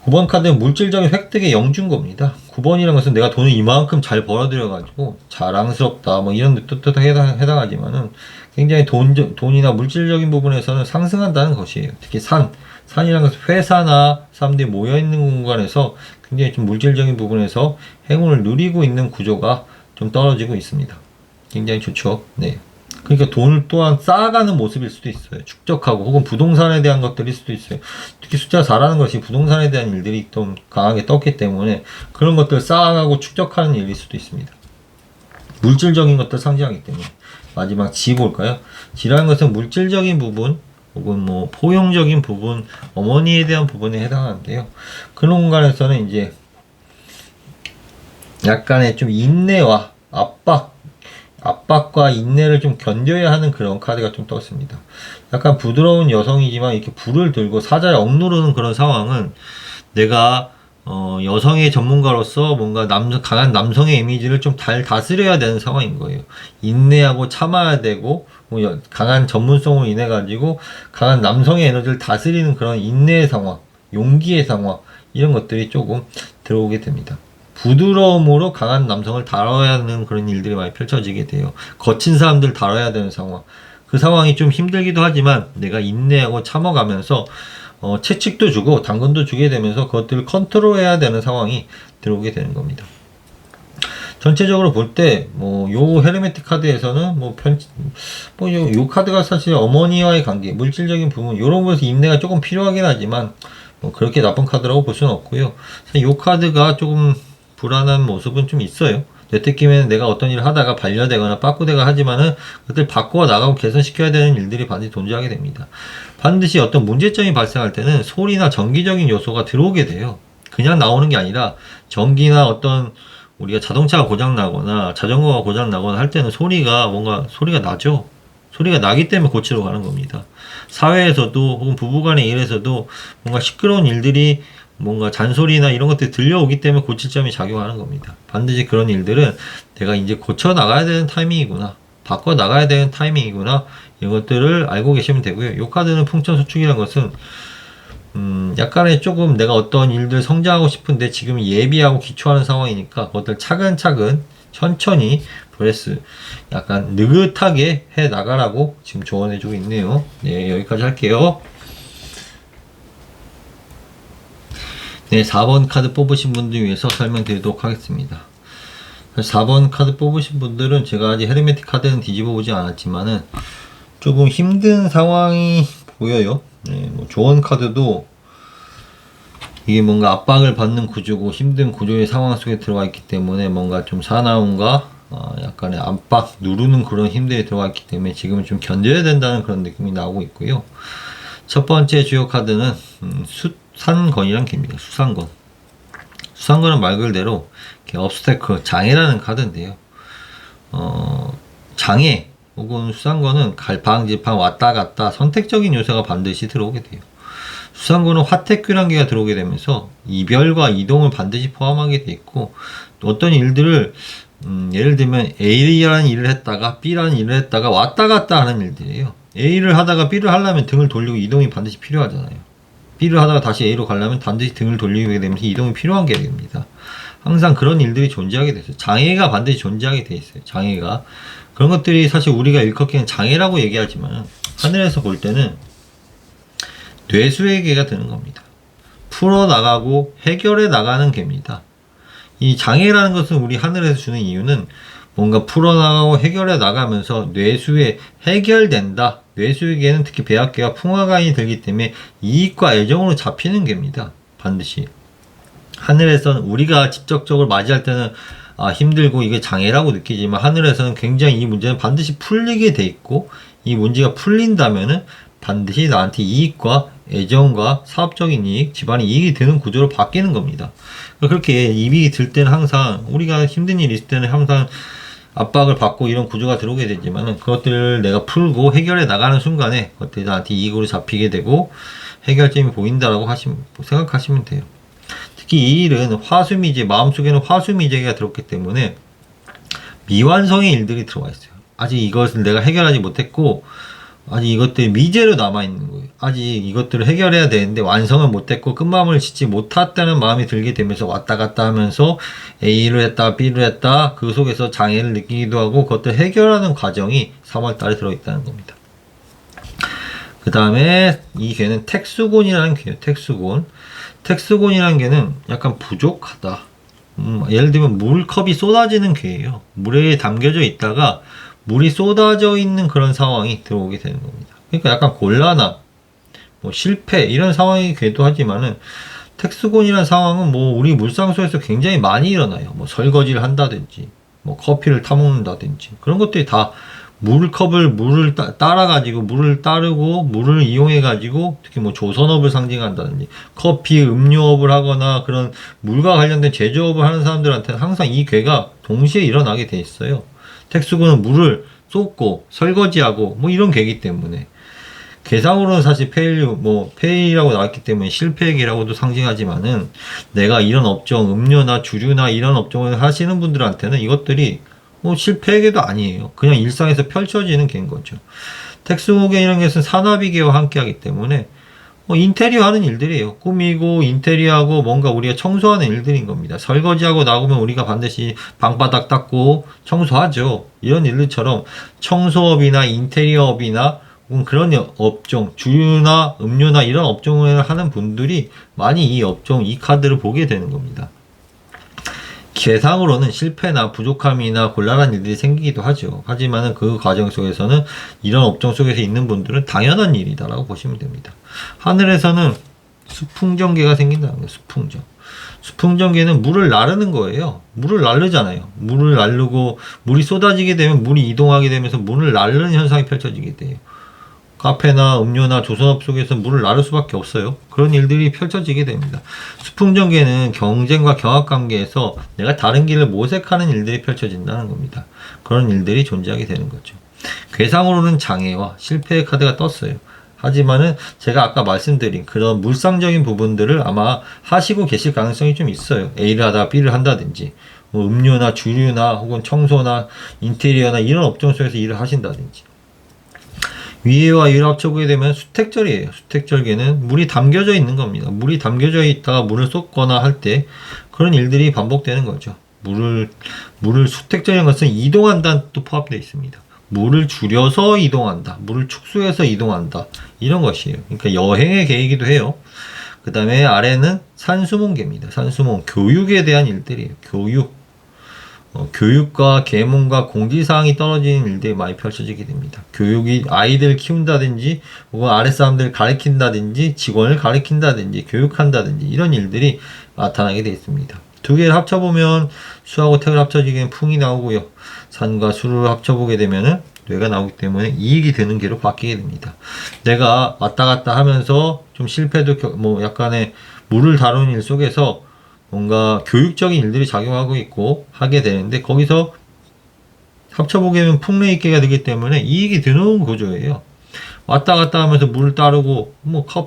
9번 카드는 물질적인 획득의 영준 겁니다. 9번이라는 것은 내가 돈을 이만큼 잘 벌어들여가지고 자랑스럽다, 이런 뜻에 해당하지만은 굉장히 돈이나 물질적인 부분에서는 상승한다는 것이에요. 특히 산이라는 것은 회사나 사람들이 모여있는 공간에서 굉장히 좀 물질적인 부분에서 행운을 누리고 있는 구조가 좀 떨어지고 있습니다. 굉장히 좋죠. 네. 그러니까 돈을 또한 쌓아가는 모습일 수도 있어요. 축적하고 혹은 부동산에 대한 것들일 수도 있어요. 특히 숫자 4라는 것이 부동산에 대한 일들이 좀 강하게 떴기 때문에 그런 것들을 쌓아가고 축적하는 일일 수도 있습니다. 물질적인 것들 상징하기 때문에. 마지막 지 볼까요? 지라는 것은 물질적인 부분 혹은 포용적인 부분, 어머니에 대한 부분에 해당하는데요. 그런 공간에서는 이제 약간의 좀 인내와 압박과 인내를 좀 견뎌야 하는 그런 카드가 좀 떴습니다. 약간 부드러운 여성이지만 이렇게 불을 들고 사자에 억누르는 그런 상황은 내가 여성의 전문가로서 뭔가 강한 남성의 이미지를 좀 잘 다스려야 되는 상황인 거예요. 인내하고 참아야 되고 강한 전문성으로 인해 가지고 강한 남성의 에너지를 다스리는 그런 인내의 상황, 용기의 상황, 이런 것들이 조금 들어오게 됩니다. 부드러움으로 강한 남성을 다뤄야 하는 그런 일들이 많이 펼쳐지게 돼요. 거친 사람들 다뤄야 되는 상황. 그 상황이 좀 힘들기도 하지만 내가 인내하고 참아가면서 채찍도 주고 당근도 주게 되면서 그것들을 컨트롤해야 되는 상황이 들어오게 되는 겁니다. 전체적으로 볼 때, 요 헤르메틱 카드에서는, 요 카드가 사실 어머니와의 관계, 물질적인 부분, 요런 것에서 인내가 조금 필요하긴 하지만, 그렇게 나쁜 카드라고 볼 수는 없고요. 요 카드가 조금 불안한 모습은 좀 있어요. 뇌뜯기면 내가 어떤 일을 하다가 반려되거나 빠꾸대가 하지만은 그것들 바꾸어 나가고 개선시켜야 되는 일들이 반드시 존재하게 됩니다. 반드시 어떤 문제점이 발생할 때는 소리나 전기적인 요소가 들어오게 돼요. 그냥 나오는 게 아니라 전기나 어떤 우리가 자동차가 고장나거나 자전거가 고장나거나 할 때는 소리가 나죠. 소리가 나기 때문에 고치러 가는 겁니다. 사회에서도 혹은 부부간의 일에서도 뭔가 시끄러운 일들이 뭔가 잔소리나 이런 것들이 들려오기 때문에 고칠 점이 작용하는 겁니다. 반드시 그런 일들은 내가 이제 고쳐 나가야 되는 타이밍이구나, 바꿔 나가야 되는 타이밍이구나, 이런 것들을 알고 계시면 되고요. 이 카드는 풍천소축이라는 것은 약간의 조금 내가 어떤 일들 성장하고 싶은데 지금 예비하고 기초하는 상황이니까 그것들 차근차근 천천히 브레스 약간 느긋하게 해 나가라고 지금 조언해주고 있네요. 네, 여기까지 할게요. 네, 4번 카드 뽑으신 분들 위해서 설명드리도록 하겠습니다. 4번 카드 뽑으신 분들은 제가 아직 헤르메틱 카드는 뒤집어 보지 않았지만은 조금 힘든 상황이 보여요. 네, 조언 카드도 이게 뭔가 압박을 받는 구조고 힘든 구조의 상황 속에 들어가 있기 때문에 뭔가 좀 사나움과 약간의 압박 누르는 그런 힘들이 들어가 있기 때문에 지금은 좀 견뎌야 된다는 그런 느낌이 나오고 있고요. 첫 번째 주요 카드는 수산건이란 개입니다. 수산건. 수산건은 말 그대로 업스테클, 장애라는 카드인데요. 장애 혹은 수산건은 갈팡질팡 왔다 갔다 선택적인 요소가 반드시 들어오게 돼요. 수상고는 화택교란계가 들어오게 되면서 이별과 이동을 반드시 포함하게 돼 있고, 또 어떤 일들을 예를 들면 A라는 일을 했다가 B라는 일을 했다가 왔다 갔다 하는 일들이에요. A를 하다가 B를 하려면 등을 돌리고 이동이 반드시 필요하잖아요. B를 하다가 다시 A로 가려면 반드시 등을 돌리게 되면서 이동이 필요한 게 됩니다. 항상 그런 일들이 존재하게 돼 있어요. 장애가 반드시 존재하게 돼 있어요. 장애가. 그런 것들이 사실 우리가 일컫기는 장애라고 얘기하지만 하늘에서 볼 때는 뇌수의 개가 되는 겁니다. 풀어나가고 해결해 나가는 개입니다. 이 장애라는 것은 우리 하늘에서 주는 이유는 뭔가 풀어나가고 해결해 나가면서 뇌수에 해결된다. 뇌수의 개는 특히 배합계가 풍화가인이 들기 때문에 이익과 애정으로 잡히는 개입니다. 반드시. 하늘에서는 우리가 직접적으로 맞이할 때는 힘들고 이게 장애라고 느끼지만 하늘에서는 굉장히 이 문제는 반드시 풀리게 돼 있고, 이 문제가 풀린다면은 반드시 나한테 이익과 애정과 사업적인 이익, 집안의 이익이 되는 구조로 바뀌는 겁니다. 그렇게 이익이 들 때는 항상 우리가 힘든 일이 있을 때는 항상 압박을 받고 이런 구조가 들어오게 되지만은 그것들을 내가 풀고 해결해 나가는 순간에 그것들이 나한테 이익으로 잡히게 되고 해결점이 보인다라고 생각하시면 돼요. 특히 이 일은 화수미제, 마음속에는 화수미제가 들었기 때문에 미완성의 일들이 들어와 있어요. 아직 이것을 내가 해결하지 못했고, 아직 이것들이 미제로 남아있는 거예요. 아직 이것들을 해결해야 되는데 완성을 못했고 끝마무리를 짓지 못했다는 마음이 들게 되면서 왔다 갔다 하면서 A를 했다 B를 했다 그 속에서 장애를 느끼기도 하고 그것들 해결하는 과정이 3월달에 들어있다는 겁니다. 그 다음에 이 개는 택수곤이라는 개예요. 택수곤. 택수곤이라는 개는 약간 부족하다. 예를 들면 물컵이 쏟아지는 개예요. 물에 담겨져 있다가 물이 쏟아져 있는 그런 상황이 들어오게 되는 겁니다. 그러니까 약간 곤란함, 실패 이런 상황이 되기도 하지만은 택수곤이라는 상황은 우리 물상소에서 굉장히 많이 일어나요. 설거지를 한다든지, 커피를 타먹는다든지 그런 것들이 다 물을 따라가지고 물을 따르고 물을 이용해가지고 특히 조선업을 상징한다든지 커피 음료업을 하거나 그런 물과 관련된 제조업을 하는 사람들한테는 항상 이 괴가 동시에 일어나게 돼 있어요. 택수곤은 물을 쏟고 설거지하고 이런 괴이기 때문에 괴상으로는 사실 페일이라고 나왔기 때문에 실패의 괴라고도 상징하지만은 내가 이런 업종 음료나 주류나 이런 업종을 하시는 분들한테는 이것들이 실패의 괴도 아니에요. 그냥 일상에서 펼쳐지는 괴인 거죠. 택수곤이라는 것은 산화비계와 함께 하기 때문에 인테리어 하는 일들이에요. 꾸미고 인테리어하고 뭔가 우리가 청소하는 일들인 겁니다. 설거지하고 나오면 우리가 반드시 방바닥 닦고 청소하죠. 이런 일들처럼 청소업이나 인테리어업이나 그런 업종, 주류나 음료나 이런 업종을 하는 분들이 많이 이 업종, 이 카드를 보게 되는 겁니다. 계상으로는 실패나 부족함이나 곤란한 일들이 생기기도 하죠. 하지만은 그 과정 속에서는 이런 업종 속에서 있는 분들은 당연한 일이다라고 보시면 됩니다. 하늘에서는 수풍정계가 생긴다는 거예요. 수풍정. 수풍정계는 물을 나르는 거예요. 물을 나르잖아요. 물을 나르고 물이 쏟아지게 되면 물이 이동하게 되면서 물을 나르는 현상이 펼쳐지게 돼요. 카페나 음료나 조선업 속에서 물을 나를 수밖에 없어요. 그런 일들이 펼쳐지게 됩니다. 수풍정계는 경쟁과 경합관계에서 내가 다른 길을 모색하는 일들이 펼쳐진다는 겁니다. 그런 일들이 존재하게 되는 거죠. 괴상으로는 장애와 실패의 카드가 떴어요. 하지만은 제가 아까 말씀드린 그런 물상적인 부분들을 아마 하시고 계실 가능성이 좀 있어요. A를 하다가 B를 한다든지 음료나 주류나 혹은 청소나 인테리어나 이런 업종 속에서 일을 하신다든지 위에와 위를 합쳐보게 되면 수택절이에요. 수택절계는 물이 담겨져 있는 겁니다. 물이 담겨져 있다가 물을 쏟거나 할 때 그런 일들이 반복되는 거죠. 물을 수택절인 것은 이동한다는 뜻도 포함되어 있습니다. 물을 줄여서 이동한다. 물을 축소해서 이동한다. 이런 것이에요. 그러니까 여행의 계이기도 해요. 그 다음에 아래는 산수몽계입니다. 산수몽, 교육에 대한 일들이에요. 교육과 계몽과 공지사항이 떨어지는 일들이 많이 펼쳐지게 됩니다. 교육이 아이들 키운다든지 혹은 아랫사람들을 가르친다든지 직원을 가르친다든지 교육한다든지 이런 일들이 나타나게 되어 있습니다. 두 개를 합쳐보면 수하고 택을 합쳐지게 되면 풍이 나오고요. 산과 수를 합쳐보게 되면은 뇌가 나오기 때문에 이익이 되는 게로 바뀌게 됩니다. 내가 왔다 갔다 하면서 좀 실패도 약간의 물을 다루는 일 속에서 뭔가 교육적인 일들이 작용하고 있고 하게 되는데 거기서 합쳐보게 되면 풍래익계가 되기 때문에 이익이 드는 구조예요. 왔다 갔다 하면서 물을 따르고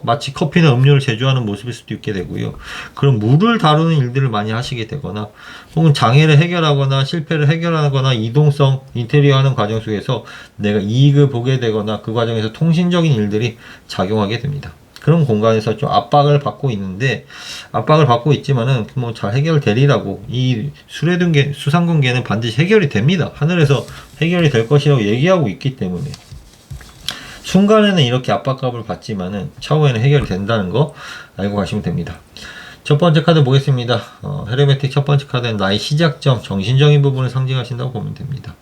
마치 커피나 음료를 제조하는 모습일 수도 있게 되고요. 그런 물을 다루는 일들을 많이 하시게 되거나 혹은 장애를 해결하거나 실패를 해결하거나 이동성 인테리어 하는 과정 속에서 내가 이익을 보게 되거나 그 과정에서 통신적인 일들이 작용하게 됩니다. 그런 공간에서 좀 압박을 받고 있는데, 압박을 받고 있지만은 잘 해결되리라고, 이 수상공개는 반드시 해결이 됩니다. 하늘에서 해결이 될 것이라고 얘기하고 있기 때문에 순간에는 이렇게 압박감을 받지만은 차후에는 해결이 된다는 거 알고 가시면 됩니다. 첫 번째 카드 보겠습니다. 헤르메틱 첫 번째 카드는 나의 시작점, 정신적인 부분을 상징하신다고 보면 됩니다.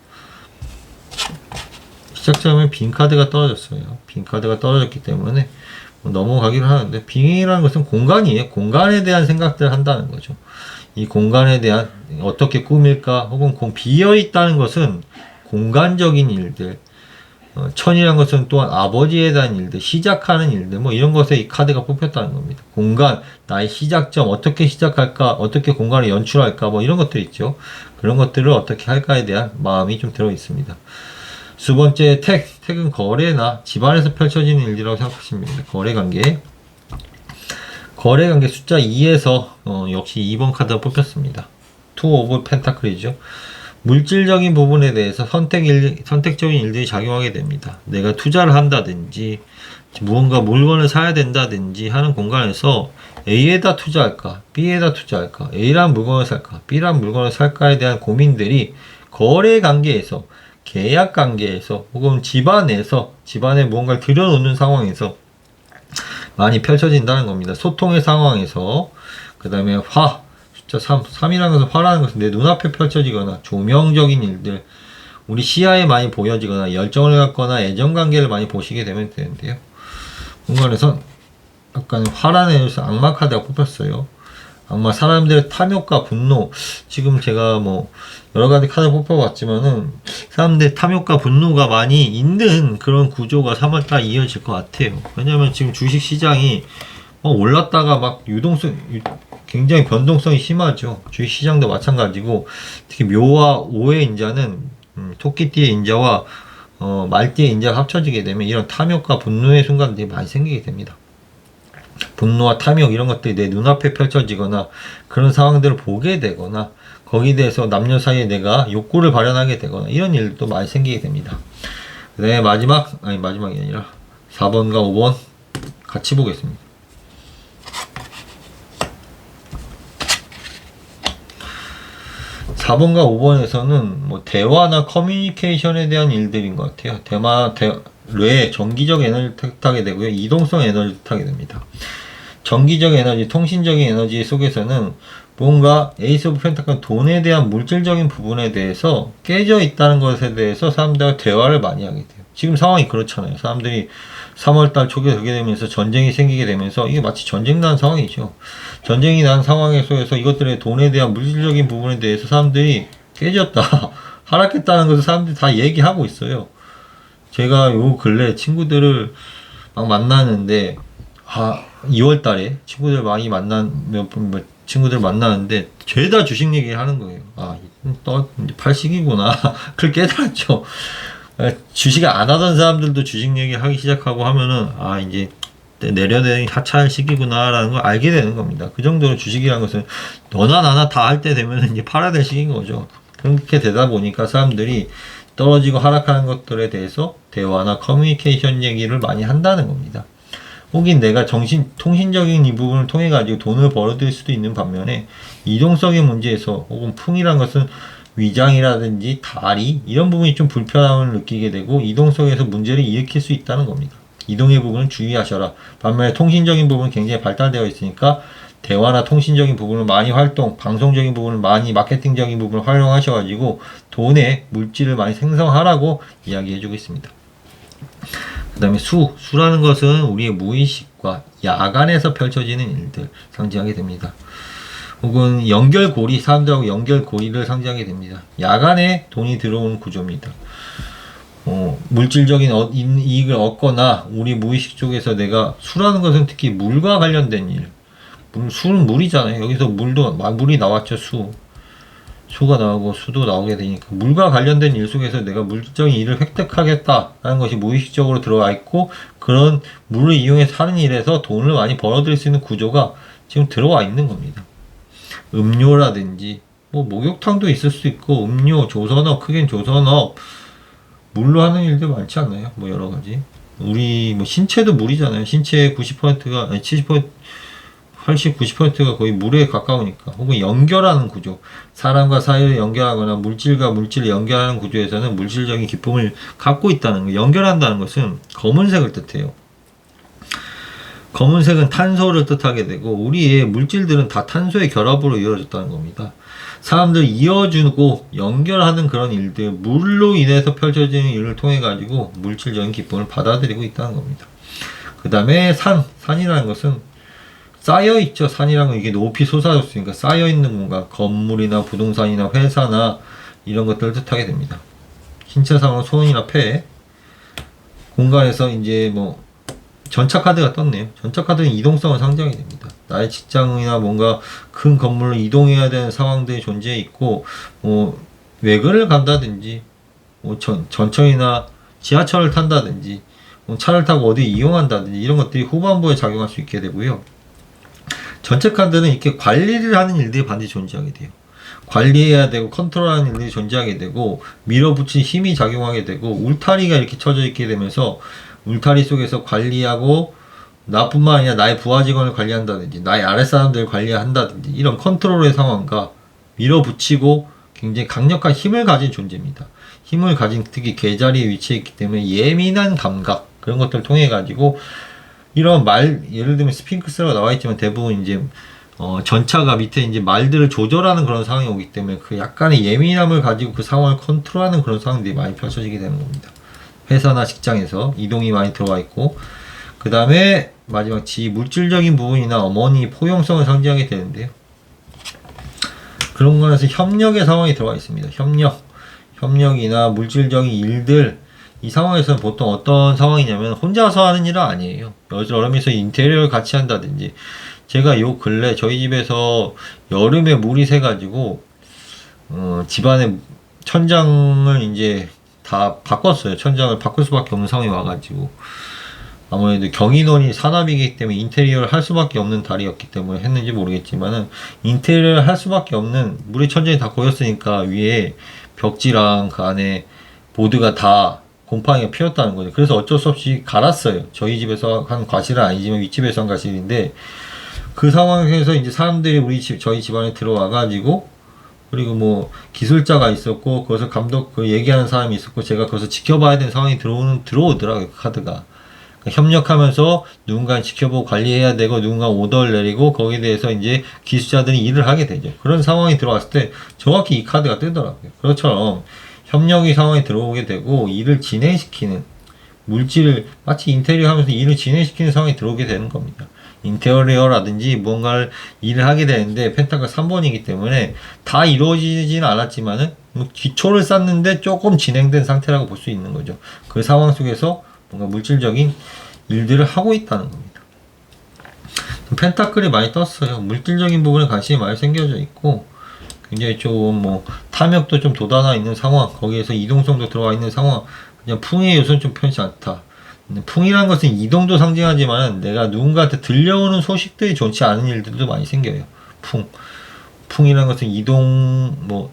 시작점에 빈 카드가 떨어졌어요. 빈 카드가 떨어졌기 때문에 넘어가기로 하는데, 빈이라는 것은 공간이에요. 공간에 대한 생각들을 한다는 거죠. 이 공간에 대한 어떻게 꾸밀까, 혹은 비어 있다는 것은 공간적인 일들, 천이란 것은 또한 아버지에 대한 일들, 시작하는 일들, 이런 것에 이 카드가 뽑혔다는 겁니다. 공간, 나의 시작점, 어떻게 시작할까, 어떻게 공간을 연출할까, 이런 것들 있죠. 그런 것들을 어떻게 할까에 대한 마음이 좀 들어 있습니다. 두 번째, 택은 거래나 집안에서 펼쳐지는 일이라고 생각하시면 됩니다. 거래관계 숫자 2에서 역시 2번 카드가 뽑혔습니다. 투 오브 펜타클이죠. 물질적인 부분에 대해서 선택적인 일들이 작용하게 됩니다. 내가 투자를 한다든지 무언가 물건을 사야 된다든지 하는 공간에서 A에다 투자할까, B에다 투자할까, A란 물건을 살까, B란 물건을 살까에 대한 고민들이 거래 관계에서, 계약 관계에서, 혹은 집안에 무언가를 들여놓는 상황에서 많이 펼쳐진다는 겁니다. 소통의 상황에서. 그 다음에 숫자 3이라는 것은 화라는 것은 내 눈앞에 펼쳐지거나 조명적인 일들, 우리 시야에 많이 보여지거나 열정을 갖거나 애정관계를 많이 보시게 되면 되는데요. 공간에선 약간 화라는 에너지에서 악마 카드가 뽑혔어요. 악마, 사람들의 탐욕과 분노. 지금 제가 여러가지 카드 뽑아봤지만은 사람들의 탐욕과 분노가 많이 있는 그런 구조가 3월달 이어질 것 같아요. 왜냐면 지금 주식시장이 올랐다가 굉장히 변동성이 심하죠. 주식시장도 마찬가지고, 특히 묘와 오의 인자는 토끼띠의 인자와 말띠의 인자가 합쳐지게 되면 이런 탐욕과 분노의 순간들이 많이 생기게 됩니다. 분노와 탐욕 이런 것들이 내 눈앞에 펼쳐지거나 그런 상황들을 보게 되거나 거기에 대해서 남녀 사이에 내가 욕구를 발현하게 되거나 이런 일도 많이 생기게 됩니다. 네, 마지막이 아니라 4번과 5번 같이 보겠습니다. 4번과 5번에서는 대화나 커뮤니케이션에 대한 일들인 것 같아요. 뇌, 정기적 에너지를 뜻하게 되고요. 이동성 에너지를 뜻하게 됩니다. 정기적 에너지, 통신적인 에너지 속에서는 뭔가 에이스 오브 펜타클, 돈에 대한 물질적인 부분에 대해서 깨져 있다는 것에 대해서 사람들과 대화를 많이 하게 돼요. 지금 상황이 그렇잖아요. 사람들이 3월달 초기에 그게 되면서 전쟁이 생기게 되면서 이게 마치 전쟁 난 상황이죠. 전쟁이 난 상황 속에서 이것들의 돈에 대한 물질적인 부분에 대해서 사람들이 깨졌다, 하락했다는 것을 사람들이 다 얘기하고 있어요. 제가 요 근래 친구들을 막 만나는데, 2월달에 친구들 많이 친구들 만나는데 죄다 주식 얘기를 하는 거예요. 이제 팔 시기구나. 그걸 깨달았죠. 주식 안 하던 사람들도 주식 얘기 하기 시작하고 하면은 이제 내려내린 하차할 시기구나라는 걸 알게 되는 겁니다. 그 정도로 주식이라는 것은 너나 나나 다 할 때 되면 이제 팔아야 될 시기인 거죠. 그렇게 되다 보니까 사람들이 떨어지고 하락하는 것들에 대해서 대화나 커뮤니케이션 얘기를 많이 한다는 겁니다. 혹은 내가 통신적인 이 부분을 통해 가지고 돈을 벌어들일 수도 있는 반면에 이동성의 문제에서, 혹은 풍이란 것은 위장이라든지 다리 이런 부분이 좀 불편함을 느끼게 되고 이동성에서 문제를 일으킬 수 있다는 겁니다. 이동의 부분은 주의하셔라. 반면에 통신적인 부분은 굉장히 발달되어 있으니까 대화나 통신적인 부분을 많이 방송적인 부분을 많이, 마케팅적인 부분을 활용하셔가지고 돈의 물질을 많이 생성하라고 이야기해주고 있습니다. 그 다음에 수라는 것은 우리의 무의식과 야간에서 펼쳐지는 일들 상징하게 됩니다. 혹은 연결고리, 사람들하고 연결고리를 상징하게 됩니다. 야간에 돈이 들어오는 구조입니다. 물질적인 이익을 얻거나 우리 무의식 쪽에서 내가, 수라는 것은 특히 물과 관련된 일. 술은 물이잖아요. 여기서 물이 나왔죠. 수가 나오고 수도 나오게 되니까 물과 관련된 일 속에서 내가 물질적인 일을 획득하겠다라는 것이 무의식적으로 들어와 있고, 그런 물을 이용해서 하는 일에서 돈을 많이 벌어들일 수 있는 구조가 지금 들어와 있는 겁니다. 음료라든지 뭐 목욕탕도 있을 수 있고, 음료, 조선업, 크게는 조선업, 물로 하는 일들 많지 않나요? 뭐 여러 가지. 우리 뭐 신체도 물이잖아요. 신체의 90%가 아니 70% 80, 90%가 거의 물에 가까우니까. 혹은 연결하는 구조, 사람과 사이를 연결하거나 물질과 물질을 연결하는 구조에서는 물질적인 기쁨을 갖고 있다는 거. 연결한다는 것은 검은색을 뜻해요. 검은색은 탄소를 뜻하게 되고, 우리의 물질들은 다 탄소의 결합으로 이루어졌다는 겁니다. 사람들 이어주고 연결하는 그런 일들, 물로 인해서 펼쳐지는 일을 통해 가지고 물질적인 기쁨을 받아들이고 있다는 겁니다. 그 다음에 산이라는 것은 쌓여있죠. 산이라는 건 이게 높이 솟아졌으니까 쌓여있는 공간, 건물이나 부동산이나 회사나 이런 것들을 뜻하게 됩니다. 신체상으로 손이나 폐, 공간에서 이제 뭐 전차카드가 떴네요. 전차카드는 이동성을 상징하게 됩니다. 나의 직장이나 뭔가 큰 건물로 이동해야 되는 상황들이 존재해 있고, 뭐 외근을 간다든지, 뭐 전철이나 지하철을 탄다든지, 뭐 차를 타고 어디 이용한다든지, 이런 것들이 후반부에 작용할 수 있게 되고요. 전체 카드는 이렇게 관리를 하는 일들이 반드시 존재하게 돼요. 관리해야 되고 컨트롤하는 일들이 존재하게 되고, 밀어붙인 힘이 작용하게 되고, 울타리가 이렇게 쳐져 있게 되면서 울타리 속에서 관리하고, 나뿐만 아니라 나의 부하 직원을 관리한다든지 나의 아랫사람들을 관리한다든지, 이런 컨트롤의 상황과 밀어붙이고 굉장히 강력한 힘을 가진 존재입니다. 힘을 가진, 특히 계자리에 위치해 있기 때문에 예민한 감각, 그런 것들을 통해 가지고 이런 예를 들면 스핑크스가 나와 있지만 대부분 이제 전차가 밑에 이제 말들을 조절하는 그런 상황이 오기 때문에 그 약간의 예민함을 가지고 그 상황을 컨트롤하는 그런 상황들이 많이 펼쳐지게 되는 겁니다. 회사나 직장에서 이동이 많이 들어와 있고, 그 다음에 마지막 물질적인 부분이나 어머니 포용성을 상징하게 되는데요. 그런 거에서 협력의 상황이 들어와 있습니다. 협력이나 물질적인 일들, 이 상황에서는 보통 어떤 상황이냐면 혼자서 하는 일은 아니에요. 여러 명이서 인테리어를 같이 한다든지, 제가 요 근래 저희 집에서 여름에 물이 새가지고 집안의 천장을 이제 다 바꿨어요. 천장을 바꿀 수밖에 없는 상황이 와가지고, 아무래도 경인원이 산업이기 때문에 인테리어를 할 수밖에 없는 달이었기 때문에 했는지 모르겠지만은, 인테리어를 할 수밖에 없는, 물의 천장이 다 고였으니까 위에 벽지랑 그 안에 보드가 다 곰팡이가 피었다는 거죠. 그래서 어쩔 수 없이 갈았어요. 저희 집에서 한 과실은 아니지만 윗집에서 한 과실인데, 그 상황에서 이제 사람들이 저희 집안에 들어와가지고, 그리고 뭐 기술자가 있었고, 거기서 감독 얘기하는 사람이 있었고, 제가 거기서 지켜봐야 되는 상황이 들어오더라고요. 그 카드가. 그러니까 협력하면서 누군가 지켜보고 관리해야 되고, 누군가 오더를 내리고, 거기에 대해서 이제 기술자들이 일을 하게 되죠. 그런 상황이 들어왔을 때 정확히 이 카드가 뜨더라고요. 그것처럼 협력의 상황이 들어오게 되고, 일을 진행시키는, 물질을 마치 인테리어 하면서 일을 진행시키는 상황이 들어오게 되는 겁니다. 인테리어라든지 뭔가를 일을 하게 되는데, 펜타클 3번이기 때문에 다 이루어지지는 않았지만은 기초를 쌓는데 조금 진행된 상태라고 볼 수 있는 거죠. 그 상황 속에서 뭔가 물질적인 일들을 하고 있다는 겁니다. 펜타클이 많이 떴어요. 물질적인 부분에 관심이 많이 생겨져 있고, 굉장히 좀 뭐 탐욕도 좀 돋아나 있는 상황, 거기에서 이동성도 들어와 있는 상황, 그냥 풍의 요소는 좀 편치 않다. 풍이라는 것은 이동도 상징하지만 내가 누군가한테 들려오는 소식들이 좋지 않은 일들도 많이 생겨요. 풍이라는 것은 이동, 뭐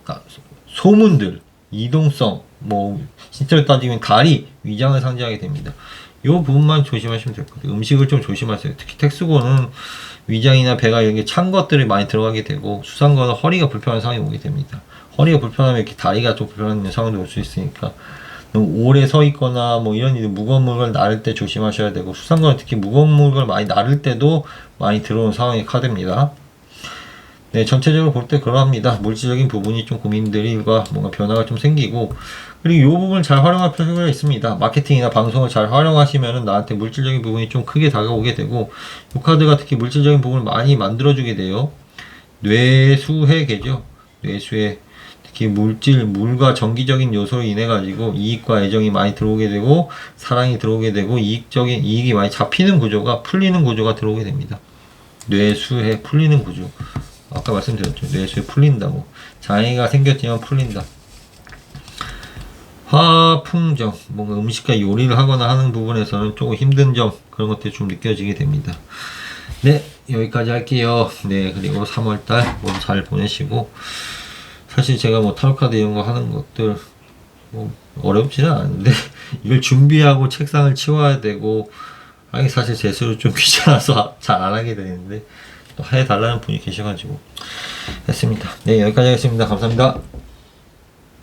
소문들, 이동성, 뭐 실제로 따지면 달이 위장을 상징하게 됩니다. 이 부분만 조심하시면 될 것 같아요. 음식을 좀 조심하세요. 특히 텍스고는 위장이나 배가 이런 게 찬 것들이 많이 들어가게 되고, 수산 거는 허리가 불편한 상황이 오게 됩니다. 허리가 불편하면 이렇게 다리가 좀 불편한 상황도 올 수 있으니까, 너무 오래 서 있거나 뭐 이런 일, 무거운 물건을 나를 때 조심하셔야 되고, 수산 거는 특히 무거운 물건을 많이 나를 때도 많이 들어오는 상황의 카드입니다. 네, 전체적으로 볼 때 그러합니다. 물질적인 부분이 좀 고민들과 뭔가 변화가 좀 생기고, 그리고 이 부분을 잘 활용할 필요가 있습니다. 마케팅이나 방송을 잘 활용하시면은 나한테 물질적인 부분이 좀 크게 다가오게 되고, 이 카드가 특히 물질적인 부분을 많이 만들어주게 돼요. 뇌수회계죠. 뇌수회. 특히 물과 전기적인 요소로 인해 가지고 이익과 애정이 많이 들어오게 되고, 사랑이 들어오게 되고, 이익이 많이 잡히는 구조가, 풀리는 구조가 들어오게 됩니다. 뇌수회, 풀리는 구조. 아까 말씀드렸죠. 뇌수에 풀린다고. 장애가 생겼지만 풀린다. 화풍정, 뭔가 음식과 요리를 하거나 하는 부분에서는 조금 힘든 점, 그런 것들이 좀 느껴지게 됩니다. 네, 여기까지 할게요. 네, 그리고 3월달 모두 잘 보내시고, 사실 제가 뭐 타로카드 이런 거 하는 것들, 뭐, 어렵지는 않은데, 이걸 준비하고 책상을 치워야 되고, 하기 사실 제 스스로 좀 귀찮아서 잘 안 하게 되는데, 또 해달라는 분이 계셔가지고, 했습니다. 네, 여기까지 하겠습니다. 감사합니다.